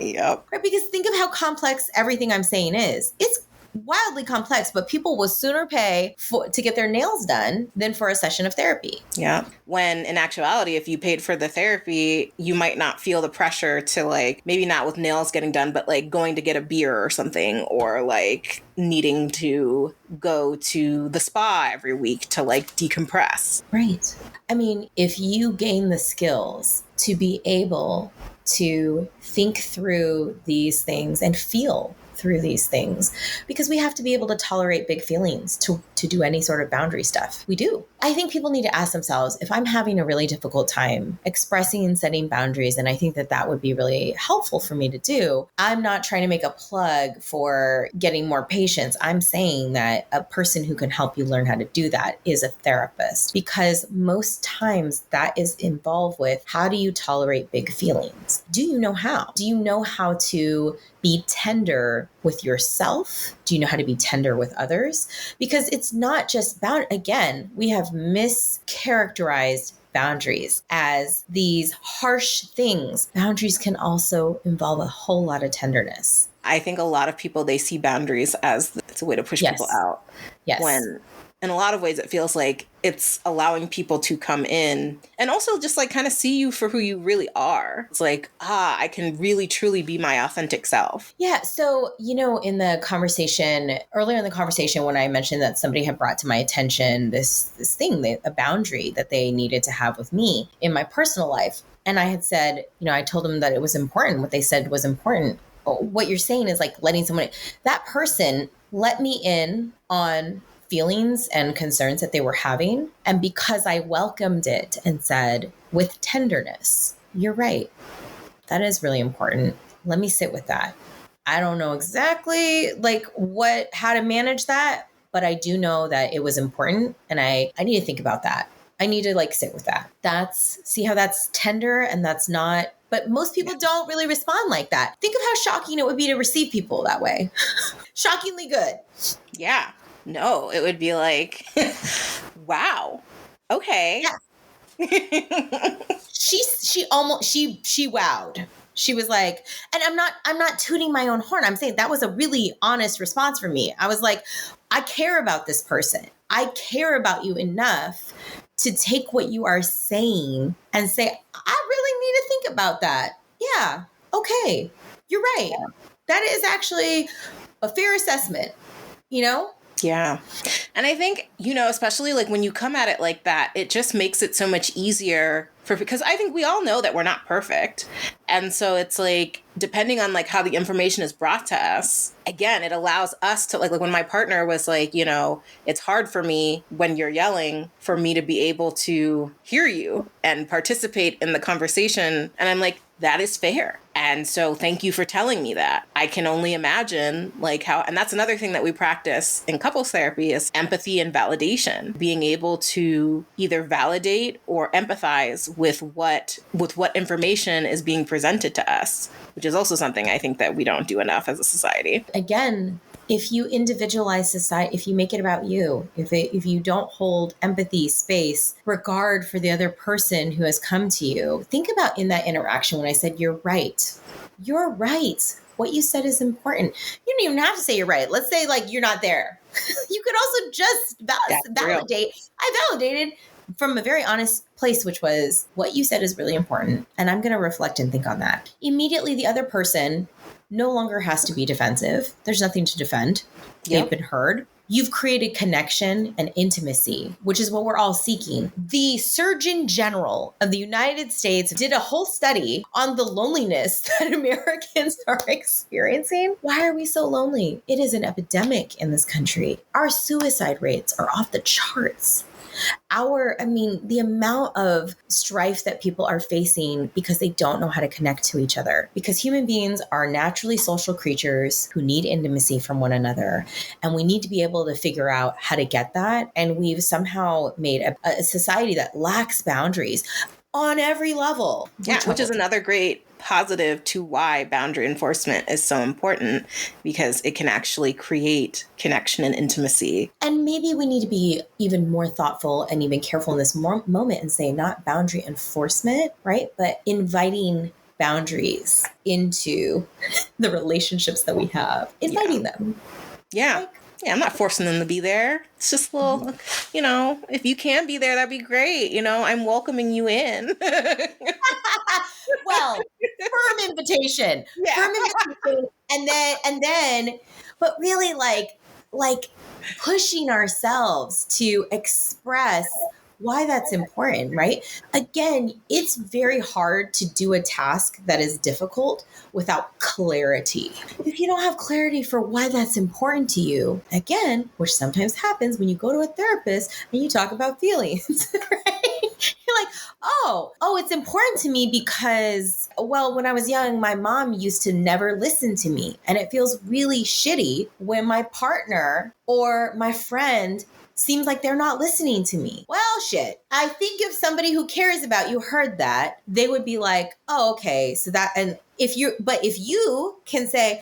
Yep. Right? Because think of how complex everything I'm saying is. It's wildly complex, but people will sooner pay to get their nails done than for a session of therapy. Yeah. When in actuality, if you paid for the therapy, you might not feel the pressure to, like, maybe not with nails getting done, but like going to get a beer or something, or like needing to go to the spa every week to like decompress. Right. I mean, if you gain the skills to be able to think through these things and feel through these things, because we have to be able to tolerate big feelings to do any sort of boundary stuff. We do. I think people need to ask themselves, if I'm having a really difficult time expressing and setting boundaries, and I think that would be really helpful for me to do, I'm not trying to make a plug for getting more patients. I'm saying that a person who can help you learn how to do that is a therapist, because most times that is involved with, how do you tolerate big feelings? Do you know how? Do you know how to be tender with yourself? Do you know how to be tender with others? Because it's not just again, we have mischaracterized boundaries as these harsh things. Boundaries can also involve a whole lot of tenderness. I think a lot of people, they see boundaries as it's a way to push people out. Yes. When in a lot of ways, it feels like it's allowing people to come in and also just like kind of see you for who you really are. It's like, I can really truly be my authentic self. Yeah. So, in the conversation, earlier in the conversation, when I mentioned that somebody had brought to my attention this thing, a boundary that they needed to have with me in my personal life. And I had said, I told them that it was important. What they said was important. What you're saying is like letting someone, that person let me in on feelings and concerns that they were having. And because I welcomed it and said with tenderness, you're right, that is really important. Let me sit with that. I don't know exactly like how to manage that, but I do know that it was important. And I need to think about that. I need to like sit with that. See how that's tender and that's not, but most people don't really respond like that. Think of how shocking it would be to receive people that way. Shockingly good. Yeah. No, it would be like, wow. Okay. Yeah. she wowed. She was like, and I'm not tooting my own horn. I'm saying that was a really honest response from me. I was like, I care about this person. I care about you enough to take what you are saying and say, I really need to think about that. Yeah. Okay. You're right. Yeah. That is actually a fair assessment, Yeah. And I think, especially like when you come at it like that, it just makes it so much easier because I think we all know that we're not perfect. And so it's like, depending on like how the information is brought to us, again, it allows us to like when my partner was like, it's hard for me when you're yelling for me to be able to hear you and participate in the conversation. And I'm like, that is fair. And so thank you for telling me that. I can only imagine like how, and that's another thing that we practice in couples therapy is empathy and validation, being able to either validate or empathize with what information is being presented to us, which is also something I think that we don't do enough as a society. Again, if you individualize society, if you make it about you, if you don't hold empathy, space, regard for the other person who has come to you, think about in that interaction when I said, you're right. You're right. What you said is important. You don't even have to say you're right. Let's say like you're not there. You could also just validate. I validated from a very honest place, which was what you said is really important. And I'm going to reflect and think on that. Immediately, the other person no longer has to be defensive. There's nothing to defend. They've been heard. You've created connection and intimacy, which is what we're all seeking. The Surgeon General of the United States did a whole study on the loneliness that Americans are experiencing. Why are we so lonely? It is an epidemic in this country. Our suicide rates are off the charts. The amount of strife that people are facing because they don't know how to connect to each other, because human beings are naturally social creatures who need intimacy from one another. And we need to be able to figure out how to get that. And we've somehow made a society that lacks boundaries. on every level. Yeah, which is another great positive to why boundary enforcement is so important, because it can actually create connection and intimacy. And maybe we need to be even more thoughtful and even careful in this moment and say not boundary enforcement, right? But inviting boundaries into the relationships that we have, inviting them. Yeah. Like, yeah, I'm not forcing them to be there. It's just a little, if you can be there, that'd be great. I'm welcoming you in. well, firm invitation. Yeah. Firm invitation. And then, but really like pushing ourselves to express why that's important, right? Again, it's very hard to do a task that is difficult without clarity. If you don't have clarity for why that's important to you, again, which sometimes happens when you go to a therapist and you talk about feelings, right? You're like, oh, it's important to me because, well, when I was young, my mom used to never listen to me. And it feels really shitty when my partner or my friend seems like they're not listening to me. Well, shit. I think if somebody who cares about you heard that, they would be like, oh, okay. So that, and if you can say,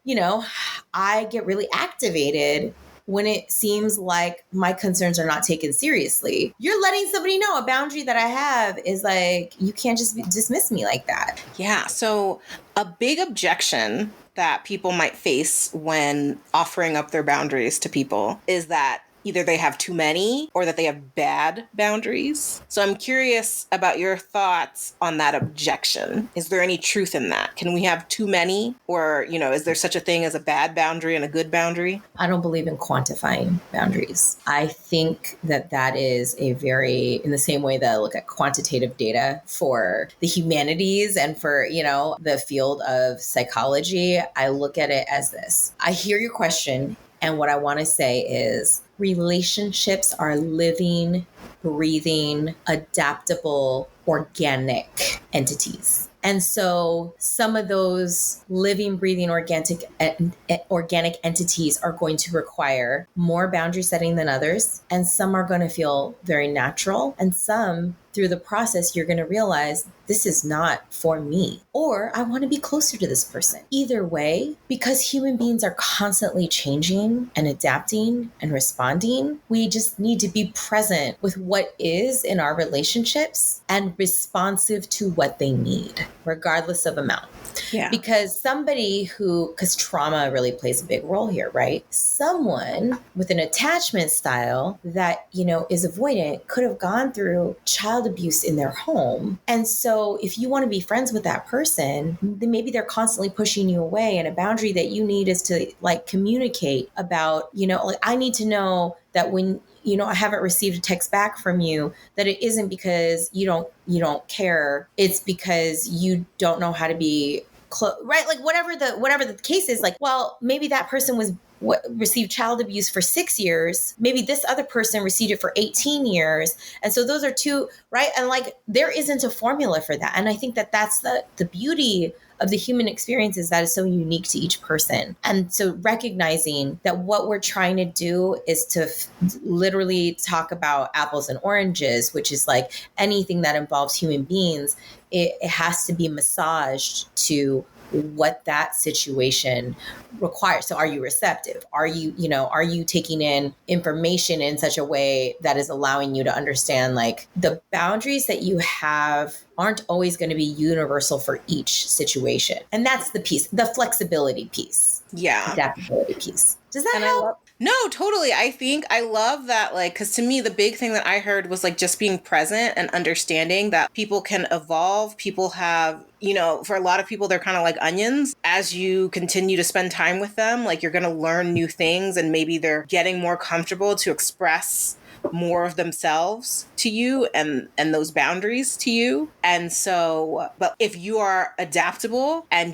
I get really activated when it seems like my concerns are not taken seriously, you're letting somebody know a boundary that I have is like, you can't just dismiss me like that. Yeah. So a big objection that people might face when offering up their boundaries to people is that either they have too many or that they have bad boundaries. So I'm curious about your thoughts on that objection. Is there any truth in that? Can we have too many? Or, is there such a thing as a bad boundary and a good boundary? I don't believe in quantifying boundaries. I think that is a very, in the same way that I look at quantitative data for the humanities and for, the field of psychology, I look at it as this. I hear your question. And what I want to say is relationships are living, breathing, adaptable, organic entities. And so some of those living, breathing, organic entities are going to require more boundary setting than others. And some are going to feel very natural. And some, through the process, you're going to realize this is not for me, or I want to be closer to this person. Either way, because human beings are constantly changing and adapting and responding, we just need to be present with what is in our relationships and responsive to what they need, regardless of amount. Yeah. Because because trauma really plays a big role here, right? Someone with an attachment style that, is avoidant could have gone through child abuse in their home. And so if you want to be friends with that person, then maybe they're constantly pushing you away. And a boundary that you need is to communicate about, I need to know that when I haven't received a text back from you, that it isn't because you don't care. It's because you don't know how to be right? Like whatever the case is, well, maybe that person received child abuse for 6 years. Maybe this other person received it for 18 years. And so those are two, right? And there isn't a formula for that. And I think that that's the beauty of the human experience is that is so unique to each person. And so recognizing that what we're trying to do is to literally talk about apples and oranges, which is anything that involves human beings, it has to be massaged to what that situation requires. So are you receptive? Are you taking in information in such a way that is allowing you to understand the boundaries that you have aren't always going to be universal for each situation. And that's the piece, the flexibility piece. Yeah. Adaptability piece. Does that help? No, totally. I love that, because to me, the big thing that I heard was just being present and understanding that people can evolve. People have, for a lot of people, they're kind of like onions. As you continue to spend time with them, you're going to learn new things, and maybe they're getting more comfortable to express more of themselves to you and those boundaries to you. And so, but if you are adaptable and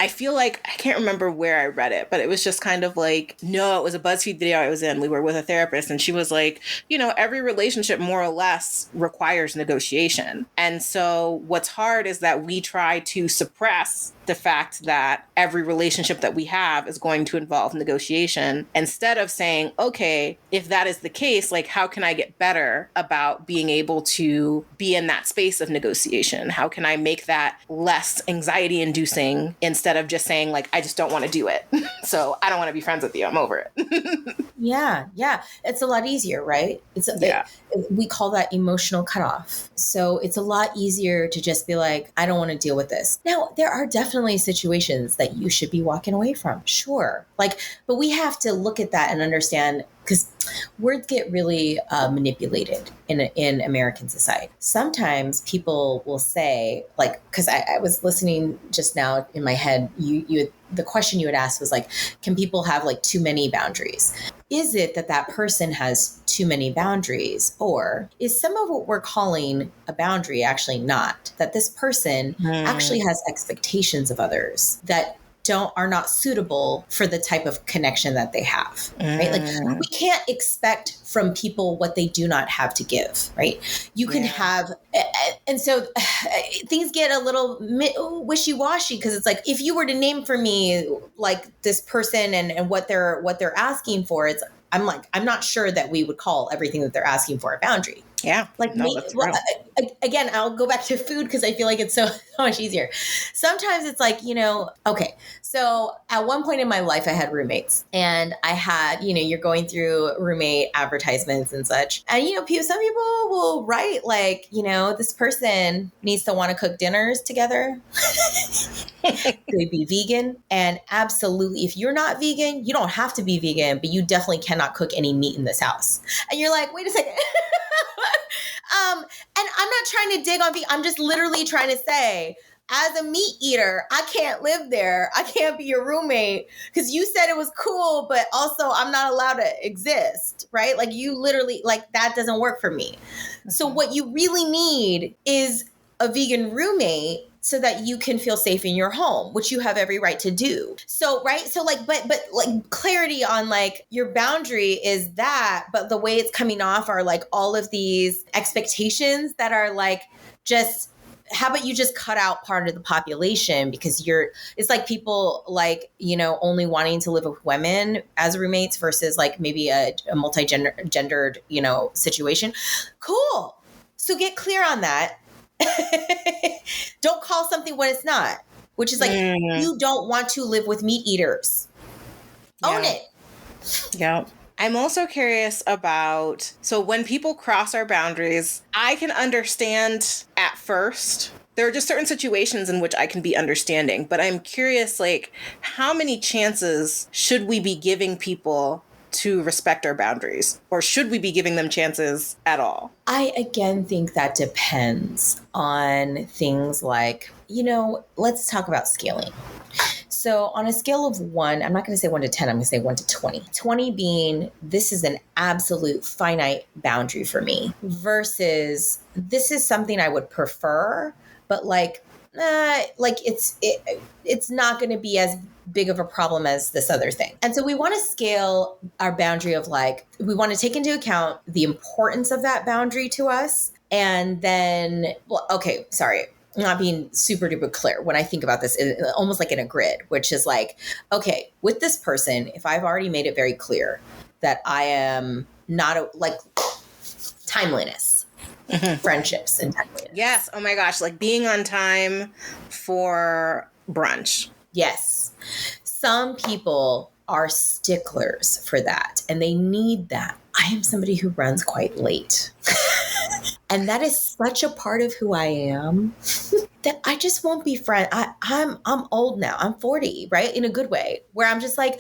I feel I can't remember where I read it, but it was just kind of no, it was a BuzzFeed video I was in. We were with a therapist and she was every relationship more or less requires negotiation. And so what's hard is that we try to suppress the fact that every relationship that we have is going to involve negotiation, instead of saying, okay, if that is the case, like, how can I get better about being able to be in that space of negotiation? How can I make that less anxiety inducing, instead of just saying, like, I just don't want to do it. So I don't want to be friends with you. I'm over it. Yeah. It's a lot easier, right? We call that emotional cutoff. So it's a lot easier to just be like, I don't want to deal with this. Now, there are definitely situations that you should be walking away from. Sure. But we have to look at that and understand, because words get really manipulated in American society. Sometimes people will say, like, because I was listening just now in my head, the question you had asked was like, can people have like too many boundaries? Is it that person has too many boundaries, or is some of what we're calling a boundary actually not? That this person actually has expectations of others that are not suitable for the type of connection that they have, right? Like, we can't expect from people what they do not have to give, right? You can have, and so things get a little wishy-washy, because it's like, if you were to name for me like this person and what they're asking for, I'm not sure that we would call everything that they're asking for a boundary. Yeah. Like, again, I'll go back to food because I feel like it's so much easier. Sometimes it's like, okay. So at one point in my life, I had roommates, and I had, you're going through roommate advertisements and such. And, some people will write like, this person needs to want to cook dinners together. They be vegan. And absolutely, if you're not vegan, you don't have to be vegan, but you definitely cannot cook any meat in this house. And you're like, wait a second. And I'm not trying to dig on vegan. I'm just literally trying to say, as a meat eater, I can't live there. I can't be your roommate because you said it was cool, but also I'm not allowed to exist, right? Like, you literally, like, that doesn't work for me. So what you really need is a vegan roommate so that you can feel safe in your home, which you have every right to do. So, right. So like, but like, clarity on like, your boundary is that, but the way it's coming off are like all of these expectations that are like, just, how about you just cut out part of the population, because it's like people like, only wanting to live with women as roommates versus like maybe a multi-gendered, situation. Cool. So get clear on that. Don't call something what it's not, which is like, you don't want to live with meat eaters. Own it. Yeah. I'm also curious about, so when people cross our boundaries, I can understand at first. There are just certain situations in which I can be understanding, but I'm curious, like, how many chances should we be giving people to respect our boundaries? Or should we be giving them chances at all? I, again, think that depends on things like, let's talk about scaling. So on a scale of 1, I'm not going to say 1 to 10, I'm going to say 1 to 20. 20 being, this is an absolute finite boundary for me, versus this is something I would prefer, but it's not going to be as big of a problem as this other thing. And so we want to scale our boundary of like, we want to take into account the importance of that boundary to us. And then, I'm not being super duper clear when I think about this, almost like in a grid, which is like, okay, with this person, if I've already made it very clear that I am not like timeliness, friendships and timeliness. Yes. Oh my gosh. Like being on time for brunch. Yes. Some people are sticklers for that, and they need that. I am somebody who runs quite late. And that is such a part of who I am that I just won't be friend. I'm old now. I'm 40, right? In a good way, where I'm just like,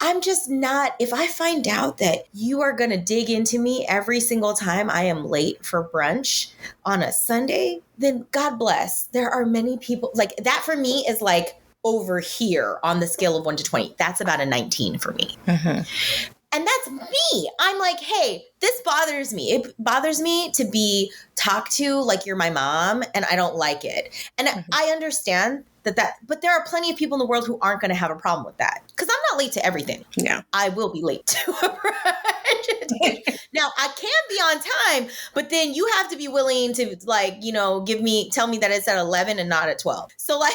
I'm just not, if I find out that you are going to dig into me every single time I am late for brunch on a Sunday, then God bless. There are many people like that. For me is like over here on the scale of 1 to 20. That's about a 19 for me. And that's me. I'm like, hey, this bothers me. It bothers me to be talk to like you're my mom, and I don't like it. And I understand that, but there are plenty of people in the world who aren't going to have a problem with that, because I'm not late to everything. Yeah. I will be late to a brunch. Now I can be on time, but then you have to be willing to like, tell me that it's at 11 and not at 12. So like,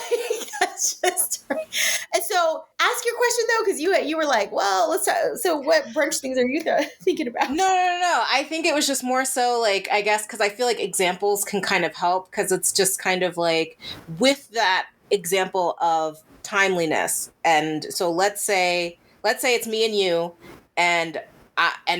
that's just right. And so ask your question though, because you were like, well, let's talk. So what brunch things are you thinking about? No. I think it was just more so like, I guess, because I feel like examples can kind of help, because it's just kind of like with that example of timeliness. And so let's say it's me and you, and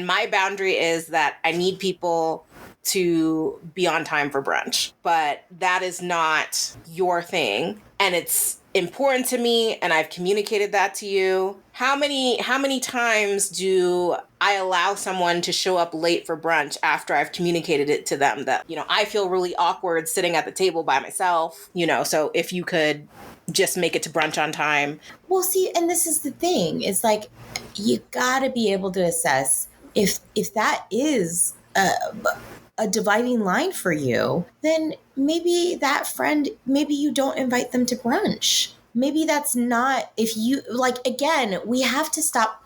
my boundary is that I need people to be on time for brunch, but that is not your thing, and it's important to me, and I've communicated that to you. How many times do I allow someone to show up late for brunch after I've communicated it to them that, I feel really awkward sitting at the table by myself, so if you could just make it to brunch on time. Well, see, and this is the thing, is like, you got to be able to assess if that is a dividing line for you, then maybe that friend, maybe you don't invite them to brunch. Maybe that's not, if you like, again, we have to stop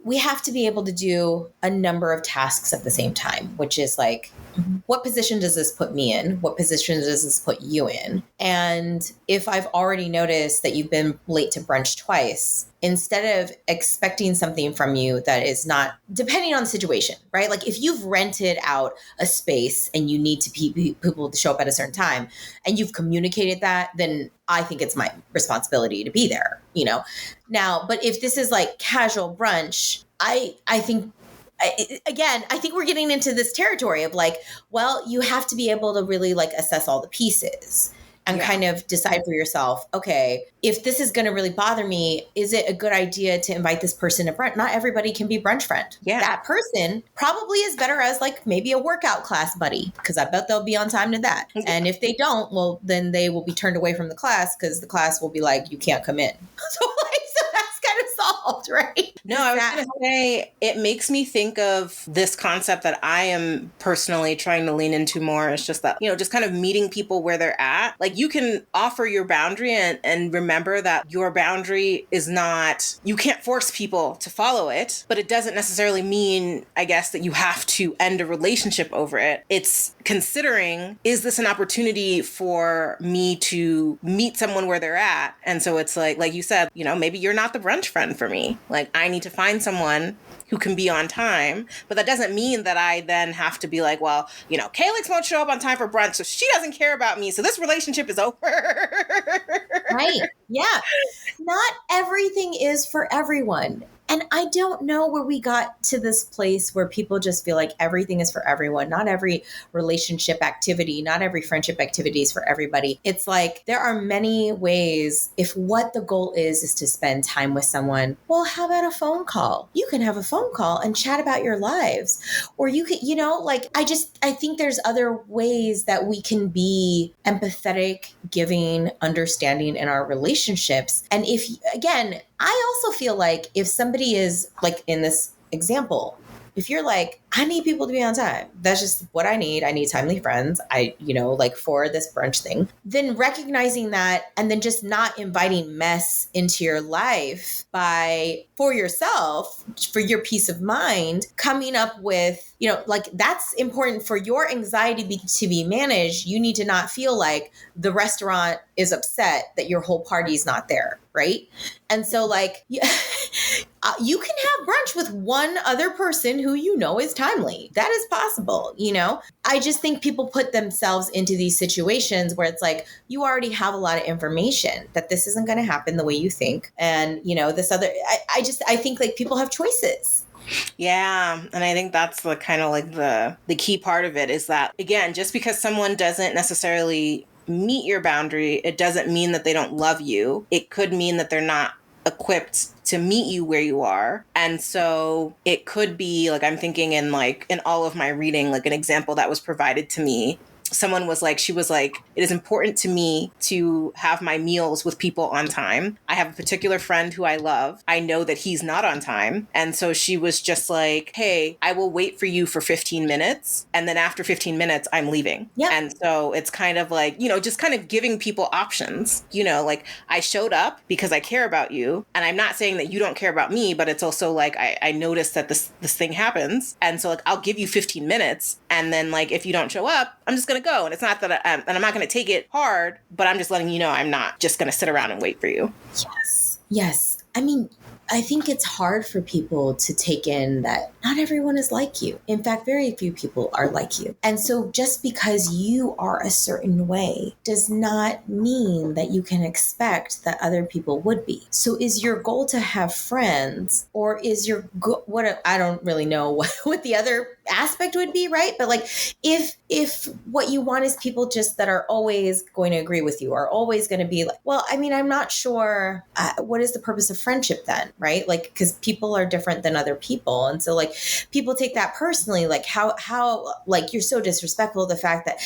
we have to be able to do a number of tasks at the same time, which is like, what position does this put me in? What position does this put you in? And if I've already noticed that you've been late to brunch twice, instead of expecting something from you that is not, depending on the situation, right? Like if you've rented out a space and you need people to show up at a certain time and you've communicated that, then I think it's my responsibility to be there, Now, but if this is like casual brunch, I think, again, I think we're getting into this territory of like, well, you have to be able to really like assess all the pieces and kind of decide for yourself, okay, if this is going to really bother me, is it a good idea to invite this person to brunch? Not everybody can be brunch friend. Yeah. That person probably is better as like maybe a workout class buddy, because I bet they'll be on time to that. And if they don't, well, then they will be turned away from the class, because the class will be like, you can't come in. So that's kind of solved, right? No, I was going to say, it makes me think of this concept that I am personally trying to lean into more. It's just that, just kind of meeting people where they're at. Like you can offer your boundary and remember that your boundary is not, you can't force people to follow it, but it doesn't necessarily mean, I guess, that you have to end a relationship over it. It's considering, is this an opportunity for me to meet someone where they're at? And so it's like you said, maybe you're not the brunch friend for me. Like I need to find someone who can be on time, but that doesn't mean that I then have to be like, well, Calix won't show up on time for brunch, so she doesn't care about me, so this relationship is over. Right. Yeah. Not everything is for everyone. And I don't know where we got to this place where people just feel like everything is for everyone. Not every relationship activity, not every friendship activity is for everybody. It's like there are many ways. If what the goal is to spend time with someone, well, how about a phone call? You can have a phone call and chat about your lives. Or you could, I think there's other ways that we can be empathetic, giving, understanding in our relationships. And if, again, I also feel like if somebody is like in this example, if you're like, I need people to be on time, that's just what I need. I need timely friends. For this brunch thing, then recognizing that and then just not inviting mess into your life for yourself, for your peace of mind, coming up with, that's important for your anxiety to be managed. You need to not feel like the restaurant is upset that your whole party is not there. Right. And so you can have brunch with one other person who is timely. That is possible. I just think people put themselves into these situations where it's like, you already have a lot of information that this isn't going to happen the way you think. And, this other, I think like people have choices. Yeah. And I think that's the kind of like the key part of it is that, again, just because someone doesn't necessarily meet your boundary, it doesn't mean that they don't love you. It could mean that they're not equipped to meet you where you are. And so it could be like, I'm thinking in all of my reading, like an example that was provided to me someone was like, she was like, it is important to me to have my meals with people on time. I have a particular friend who I love. I know that he's not on time. And so she was just like, hey, I will wait for you for 15 minutes. And then after 15 minutes, I'm leaving. Yeah. And so it's kind of like, you know, just kind of giving people options, you know, like I showed up because I care about you. And I'm not saying that you don't care about me, but it's also like, I noticed that this thing happens. And so like, I'll give you 15 minutes. And then like, if you don't show up, I'm just going to go. And it's not that and I'm not going to take it hard, but I'm just letting you know I'm not just going to sit around and wait for you. Yes. Yes. I mean, I think it's hard for people to take in that not everyone is like you. In fact, very few people are like you. And so just because you are a certain way does not mean that you can expect that other people would be. So is your goal to have friends, or is your I don't really know what the other aspect would be, right? But like if what you want is people just that are always going to agree with you, are always going to be like, well, I mean, I'm not sure what is the purpose of friendship then? Right? Like, because people are different than other people. And so like people take that personally, like how like you're so disrespectful of the fact that,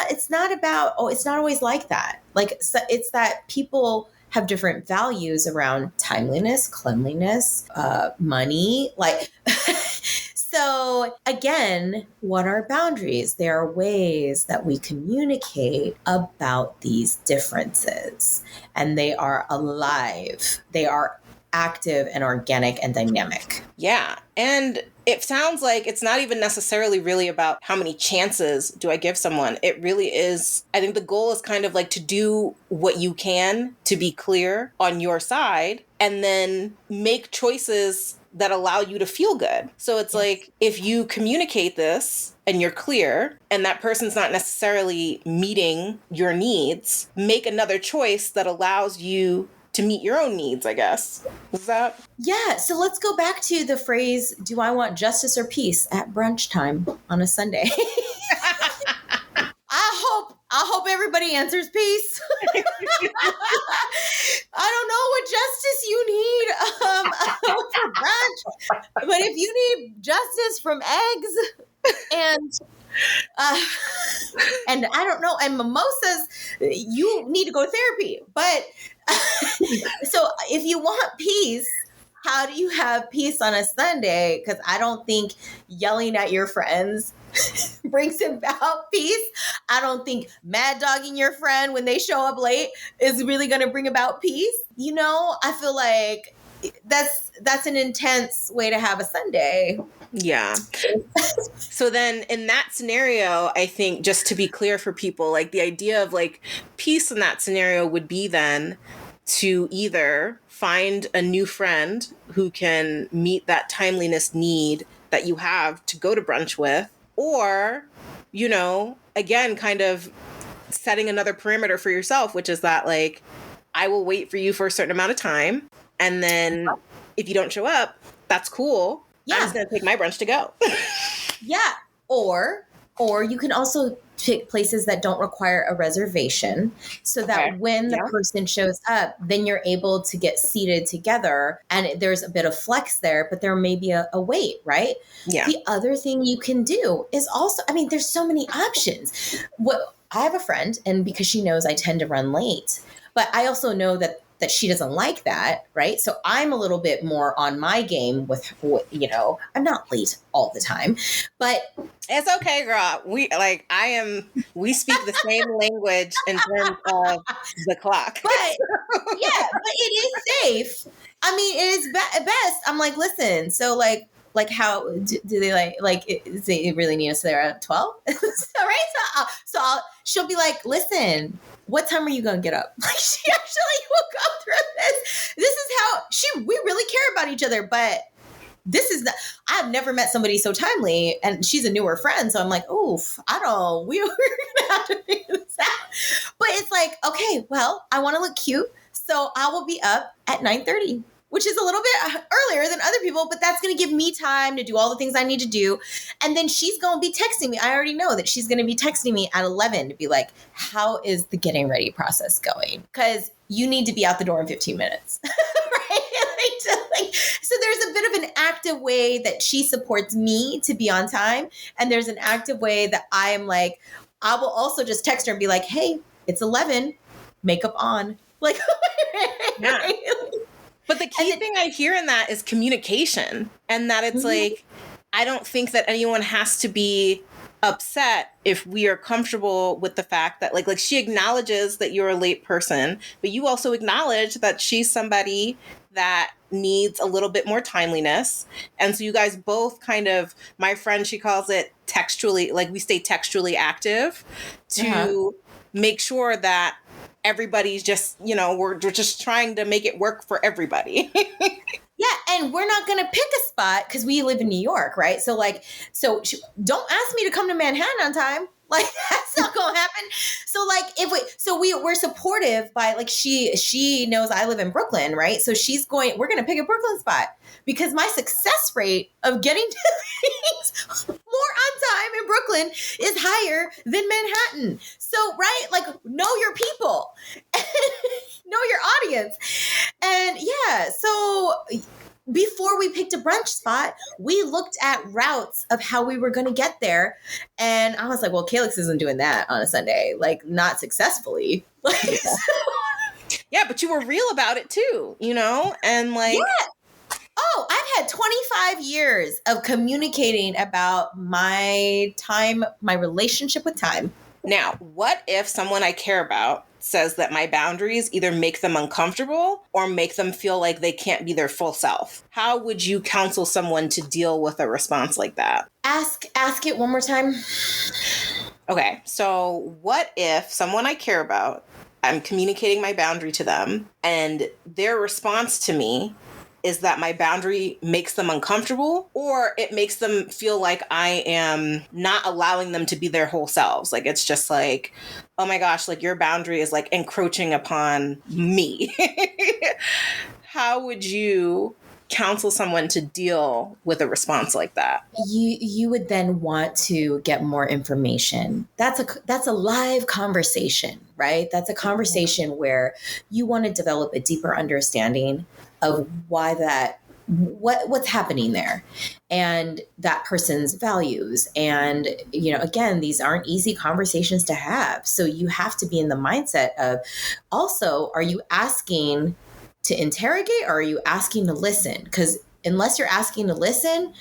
it's not about, it's not always like that. Like, so it's that people have different values around timeliness, cleanliness, money, like, so again, what are boundaries? There are ways that we communicate about these differences, and they are alive. They are active and organic and dynamic. Yeah. And it sounds like it's not even necessarily really about how many chances do I give someone. It really is. I think the goal is kind of like to do what you can to be clear on your side, and then make choices that allow you to feel good. So it's like, if you communicate this and you're clear and that person's not necessarily meeting your needs, make another choice that allows you to meet your own needs, I guess. Is that? Yeah. So let's go back to the phrase, do I want justice or peace at brunch time on a Sunday? I hope everybody answers peace. I don't know what justice you need for brunch, but if you need justice from eggs and I don't know, and mimosas, you need to go to therapy. But so if you want peace, how do you have peace on a Sunday? Because I don't think yelling at your friends brings about peace. I don't think mad dogging your friend when they show up late is really going to bring about peace. You know, I feel like that's an intense way to have a Sunday. Yeah. So then in that scenario, I think, just to be clear for people, like the idea of like peace in that scenario would be then to either find a new friend who can meet that timeliness need that you have to go to brunch with, or, you know, again, kind of setting another perimeter for yourself, which is that like, I will wait for you for a certain amount of time. And then if you don't show up, that's cool. Yeah. I'm just going to take my brunch to go. Yeah. Or you can also pick places that don't require a reservation, so that when the person shows up, then you're able to get seated together, and there's a bit of flex there, but there may be a wait, right? Yeah. The other thing you can do is also, I mean, there's so many options. I have a friend, and because she knows I tend to run late, but I also know that she doesn't like that, right? So I'm a little bit more on my game with, you know, I'm not late all the time, but it's okay, girl. We speak the same language in terms of the clock. But yeah, but it is safe. I mean, it is best. I'm like, listen, so like how do they they really need us there at 12? So, right? She'll be like, listen, what time are you going to get up? Like, she actually will go through this. This is how we really care about each other, but I've never met somebody so timely, and she's a newer friend. So I'm like, oof, we're going to have to figure this out. But it's like, okay, well, I want to look cute. So I will be up at 9:30. Which is a little bit earlier than other people, but that's going to give me time to do all the things I need to do. And then she's going to be texting me. I already know that she's going to be texting me at 11 to be like, how is the getting ready process going? Because you need to be out the door in 15 minutes. Right? So there's a bit of an active way that she supports me to be on time. And there's an active way that I am like, I will also just text her and be like, hey, it's 11, makeup on. Like, yeah. But the key thing I hear in that is communication, and that it's like, I don't think that anyone has to be upset if we are comfortable with the fact that like she acknowledges that you're a late person, but you also acknowledge that she's somebody that needs a little bit more timeliness. And so you guys both kind of, my friend, she calls it textually, like we stay textually active to make sure that everybody's just, we're just trying to make it work for everybody. Yeah, and we're not going to pick a spot because we live in New York, right? So don't ask me to come to Manhattan on time. Like, that's not going to happen. So like, we're supportive by like, she knows I live in Brooklyn, right? So we're going to pick a Brooklyn spot because my success rate of getting to things more on time in Brooklyn is higher than Manhattan. So, right? Like, know your people, know your audience. And yeah, so before we picked a brunch spot, we looked at routes of how we were going to get there. And I was like, well, Calix isn't doing that on a Sunday, like not successfully. Yeah, but you were real about it too, and like, yeah. Oh, I've had 25 years of communicating about my time, my relationship with time. Now, what if someone I care about says that my boundaries either make them uncomfortable or make them feel like they can't be their full self? How would you counsel someone to deal with a response like that? Ask it one more time. Okay, so what if someone I care about, I'm communicating my boundary to them, and their response to me is that my boundary makes them uncomfortable, or it makes them feel like I am not allowing them to be their whole selves. Like, it's just like, oh my gosh, like your boundary is like encroaching upon me. How would you counsel someone to deal with a response like that? You would then want to get more information. That's a live conversation, right? That's a conversation where you want to develop a deeper understanding of what's happening there and that person's values. And, again, these aren't easy conversations to have. So you have to be in the mindset of also, are you asking to interrogate or are you asking to listen? Because unless you're asking to listen,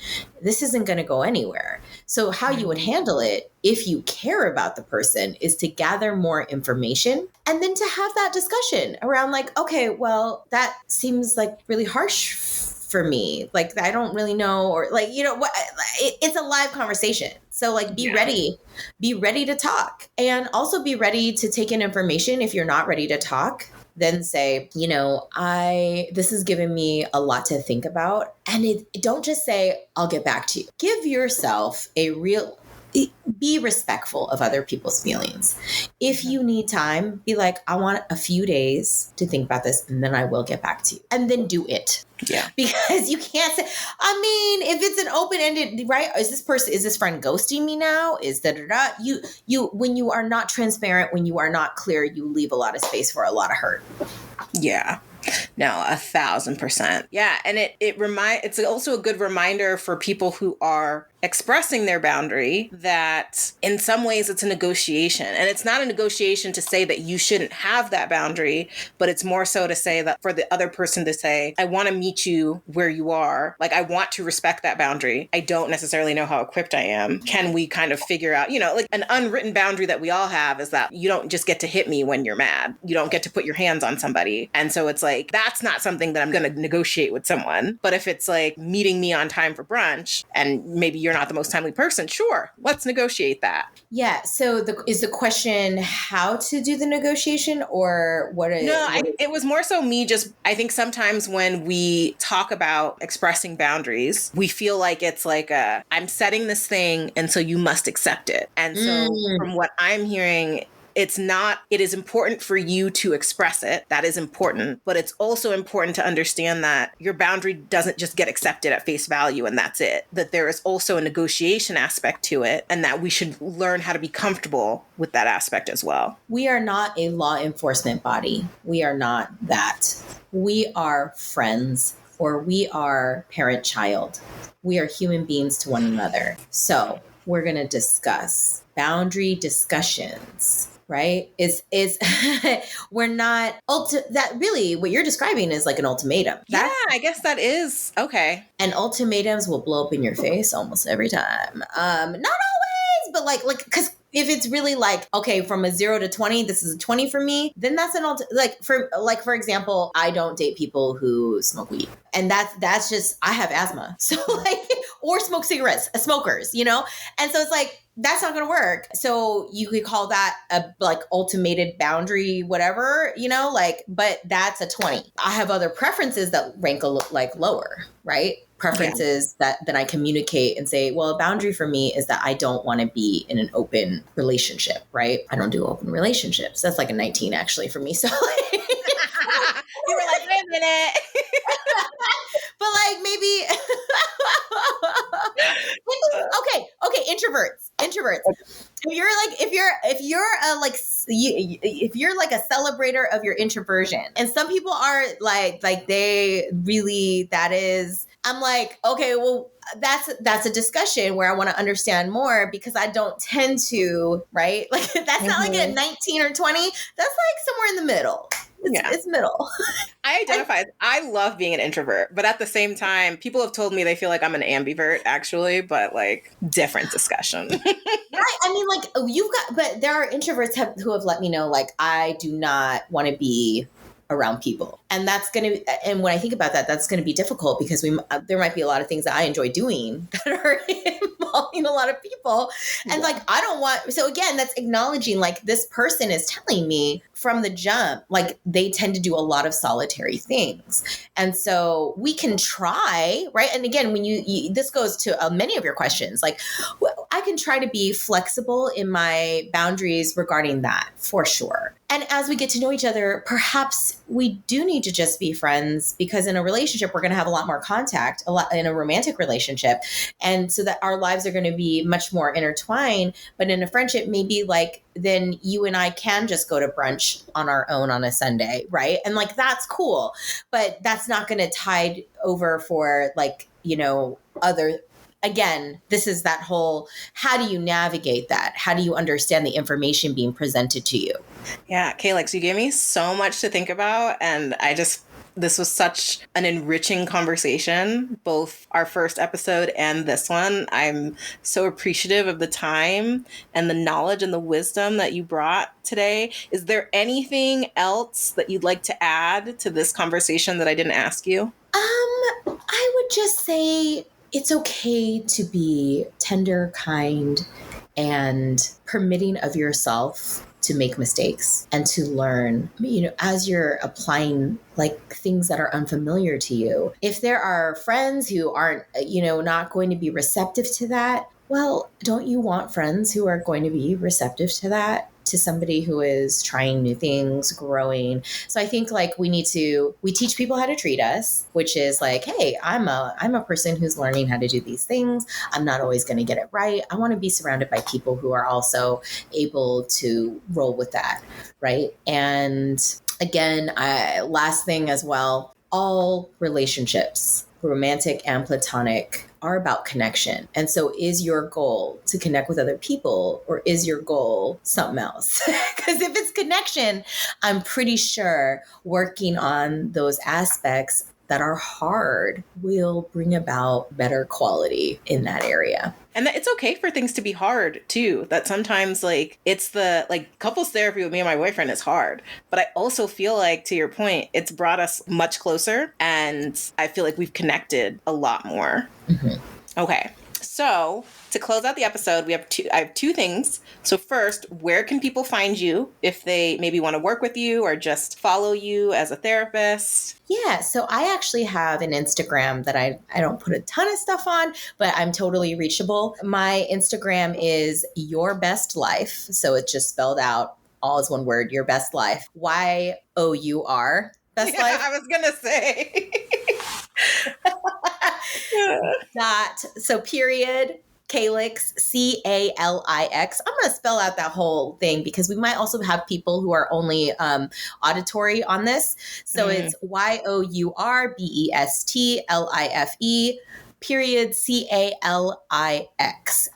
this isn't going to go anywhere. So how you would handle it if you care about the person is to gather more information and then to have that discussion around like, okay, well, that seems like really harsh for me. Like, I don't really know, or like, what, it's a live conversation. So like, be ready to talk, and also be ready to take in information. If you're not ready to talk, then say, this has given me a lot to think about. And don't just say, I'll get back to you. Give yourself be respectful of other people's feelings. If you need time, be like, I want a few days to think about this and then I will get back to you. And then do it. Yeah. Because you can't say, if it's an open-ended, right? Is this friend ghosting me now? When you are not transparent, when you are not clear, you leave a lot of space for a lot of hurt. Yeah. No, 1,000%. Yeah. And it's also a good reminder for people who are expressing their boundary that in some ways it's a negotiation. And it's not a negotiation to say that you shouldn't have that boundary, but it's more so to say that for the other person to say, I want to meet you where you are. Like, I want to respect that boundary. I don't necessarily know how equipped I am. Can we kind of figure out, like an unwritten boundary that we all have is that you don't just get to hit me when you're mad. You don't get to put your hands on somebody. And so it's like, that's not something that I'm going to negotiate with someone. But if it's like meeting me on time for brunch and maybe you're not the most timely person, sure, let's negotiate that. Yeah. So is the question how to do the negotiation or what? It was more so me I think sometimes when we talk about expressing boundaries, we feel like it's like I'm setting this thing and so you must accept it. And so from what I'm hearing, it is important for you to express it. That is important. But it's also important to understand that your boundary doesn't just get accepted at face value and that's it. That there is also a negotiation aspect to it and that we should learn how to be comfortable with that aspect as well. We are not a law enforcement body. We are not that. We are friends, or we are parent-child. We are human beings to one another. So we're going to discuss boundary discussions, right? Is we're not that really what you're describing is like an ultimatum. Yeah, I guess that is okay. And ultimatums will blow up in your face almost every time. Not always, but like because if it's really like, okay, from a 0 to 20, this is a 20 for me, then that's an for example, I don't date people who smoke weed. And that's just, I have asthma. So like, or smoke cigarettes, smokers, you know? And so it's like, that's not going to work. So you could call that a like ultimated boundary, whatever, you know, like, but that's a 20. I have other preferences that rank like lower, right? Preferences that then I communicate and say, well, a boundary for me is that I don't want to be in an open relationship, right? I don't do open relationships. That's like a 19 actually for me. So like, you were like, wait a minute. But like maybe okay, introverts. If you're like a celebrator of your introversion, and some people are like they really, that is, I'm like, okay, well, that's a discussion where I want to understand more, because I don't tend to, right? Like that's not like a 19 or 20. That's like somewhere in the middle. It's middle. I identify. I love being an introvert, but at the same time, people have told me they feel like I'm an ambivert, actually, but like different discussion. Right. I mean, like but there are introverts who have let me know, like, I do not want to be around people. And and when I think about that, that's going to be difficult, because there might be a lot of things that I enjoy doing that are involving a lot of people. And like, I don't want, so again, that's acknowledging like this person is telling me from the jump, like they tend to do a lot of solitary things. And so we can try, right? And again, when this goes to many of your questions, like I can try to be flexible in my boundaries regarding that, for sure. And as we get to know each other, perhaps we do need to just be friends, because in a relationship, we're going to have a lot more contact, a lot in a romantic relationship. And so that our lives are going to be much more intertwined. But in a friendship, maybe like then you and I can just go to brunch on our own on a Sunday, right? And like, that's cool. But that's not going to tide over for like, you know, again, this is that whole, how do you navigate that? How do you understand the information being presented to you? Yeah, Calix, you gave me so much to think about. And this was such an enriching conversation, both our first episode and this one. I'm so appreciative of the time and the knowledge and the wisdom that you brought today. Is there anything else that you'd like to add to this conversation that I didn't ask you? I would just say it's okay to be tender, kind, and permitting of yourself to make mistakes and to learn, you know, as you're applying like things that are unfamiliar to you. If there are friends who aren't, you know, not going to be receptive to that, well, don't you want friends who are going to be receptive to that? To somebody who is trying new things, growing. So I think like we teach people how to treat us, which is like, hey, I'm a person who's learning how to do these things. I'm not always going to get it right. I want to be surrounded by people who are also able to roll with that, right? And again, last thing as well, all relationships, romantic and platonic, are about connection. And so is your goal to connect with other people, or is your goal something else? Because if it's connection, I'm pretty sure working on those aspects that are hard will bring about better quality in that area. And that it's okay for things to be hard too. That sometimes like it's the like couples therapy with me and my boyfriend is hard. But I also feel like, to your point, it's brought us much closer, and I feel like we've connected a lot more. Mm-hmm. Okay. So to close out the episode, I have two things. So first, where can people find you if they maybe want to work with you or just follow you as a therapist? Yeah, so I actually have an Instagram that I don't put a ton of stuff on, but I'm totally reachable. My Instagram is Your Best Life. So it's just spelled out all as one word, Your Best Life. YOUR Best Life. I was going to say. Period, Calix, CALIX. I'm going to spell out that whole thing, because we might also have people who are only auditory on this. So it's YOURBESTLIFE Calix.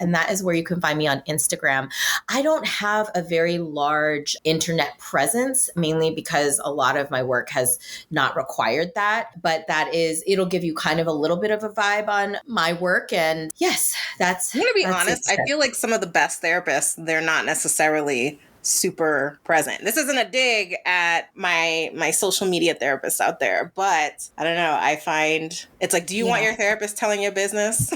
And that is where you can find me on Instagram. I don't have a very large internet presence, mainly because a lot of my work has not required that. But it'll give you kind of a little bit of a vibe on my work. And yes, I'm going to be honest. I feel like some of the best therapists, they're not necessarily super present. This isn't a dig at my social media therapists out there, but I don't know. I find it's like, do you want your therapist telling your business?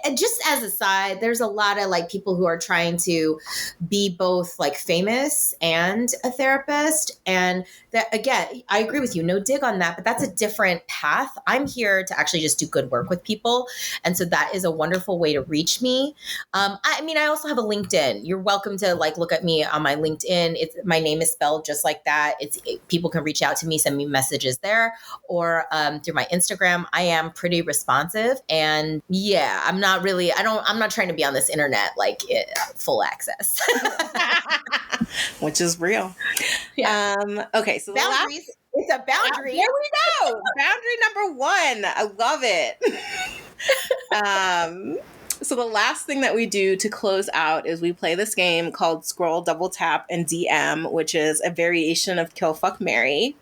And just as a side, there's a lot of like people who are trying to be both like famous and a therapist. And that, again, I agree with you. No dig on that, but that's a different path. I'm here to actually just do good work with people. And so that is a wonderful way to reach me. I also have a LinkedIn. You're welcome to like look at me on my LinkedIn. My name is spelled just like that. People can reach out to me, send me messages there, or through my Instagram. I am pretty responsive, and I'm not trying to be on this internet like full access, which is real. Yeah. Okay, so boundaries. It's a boundary. There we go. Boundary number 1. I love it. So the last thing that we do to close out is we play this game called Scroll, Double Tap, and DM, which is a variation of Kill, Fuck, Marry.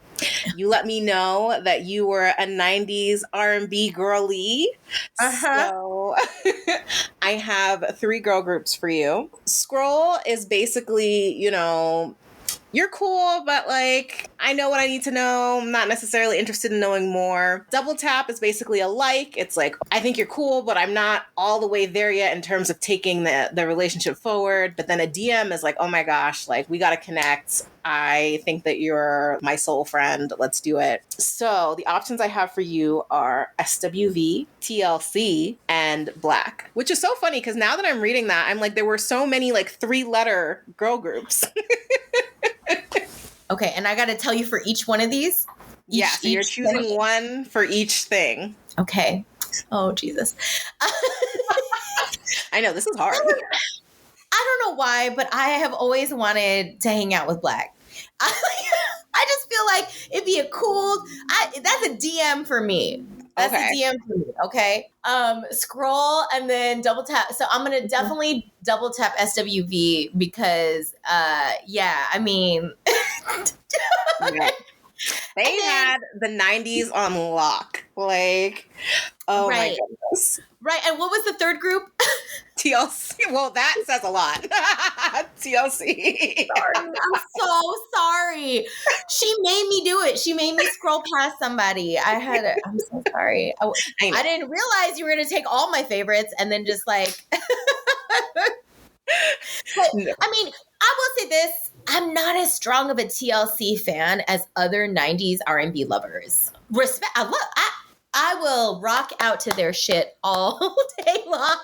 You let me know that you were a 90s R&B girly. So I have 3 girl groups for you. Scroll is basically, you're cool, but like, I know what I need to know. I'm not necessarily interested in knowing more. Double Tap is basically a like. It's like, I think you're cool, but I'm not all the way there yet in terms of taking the relationship forward. But then a DM is like, oh my gosh, like we got to connect. I think that you're my soul friend. Let's do it. So the options I have for you are SWV, TLC, and Black, which is so funny because now that I'm reading that, I'm like, there were so many like 3-letter girl groups. Okay, and I got to tell you for each one of these? So you're choosing one for each thing. Okay. Oh, Jesus. I know, this is hard. I don't know why, but I have always wanted to hang out with Black. I just feel like it'd be that's a DM for me. That's a DM for me, okay? Scroll and then double tap. So I'm going to definitely double tap SWV because, I mean... They had the 90s on lock. Like, oh my goodness. Right. And what was the third group? TLC. Well, that says a lot. TLC. Sorry. I'm so sorry. She made me do it. She made me scroll past somebody. I'm so sorry. I didn't realize you were going to take all my favorites and then just like... But, no. I mean, I will say this. I'm not as strong of a TLC fan as other 90s R&B lovers. Respect. I will rock out to their shit all day long.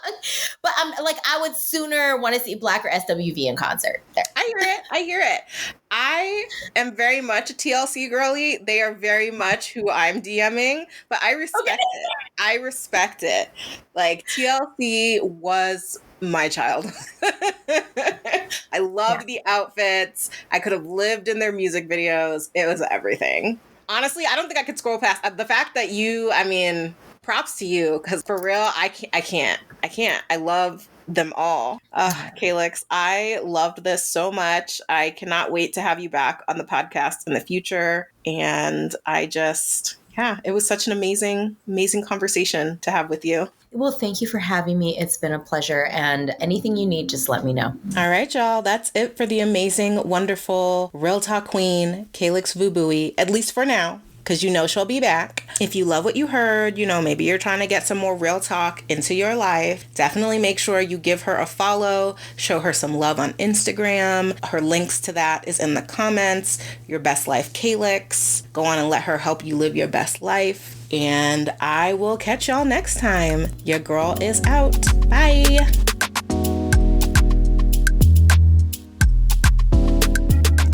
But I would sooner want to see Black or SWV in concert. There. I hear it. I am very much a TLC girly. They are very much who I'm DMing, but I respect it. I respect it. Like, TLC was my child. I loved the outfits. I could have lived in their music videos. It was everything. Honestly, I don't think I could scroll past the fact that props to you, because for real, I can't. I love them all. Calix, I loved this so much. I cannot wait to have you back on the podcast in the future. And it was such an amazing, amazing conversation to have with you. Well, thank you for having me. It's been a pleasure. And anything you need, just let me know. All right, y'all. That's it for the amazing, wonderful Real Talk Queen, Calix Vu-Bui, at least for now, because she'll be back. If you love what you heard, maybe you're trying to get some more real talk into your life, definitely make sure you give her a follow, show her some love on Instagram. Her links to that is in the comments. Your Best Life Calix. Go on and let her help you live your best life. And I will catch y'all next time. Your girl is out. Bye.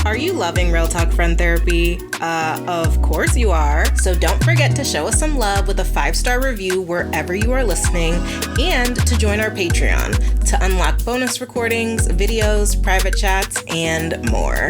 Are you loving Real Talk Friend Therapy? Of course you are. So don't forget to show us some love with a 5-star review wherever you are listening, and to join our Patreon to unlock bonus recordings, videos, private chats, and more.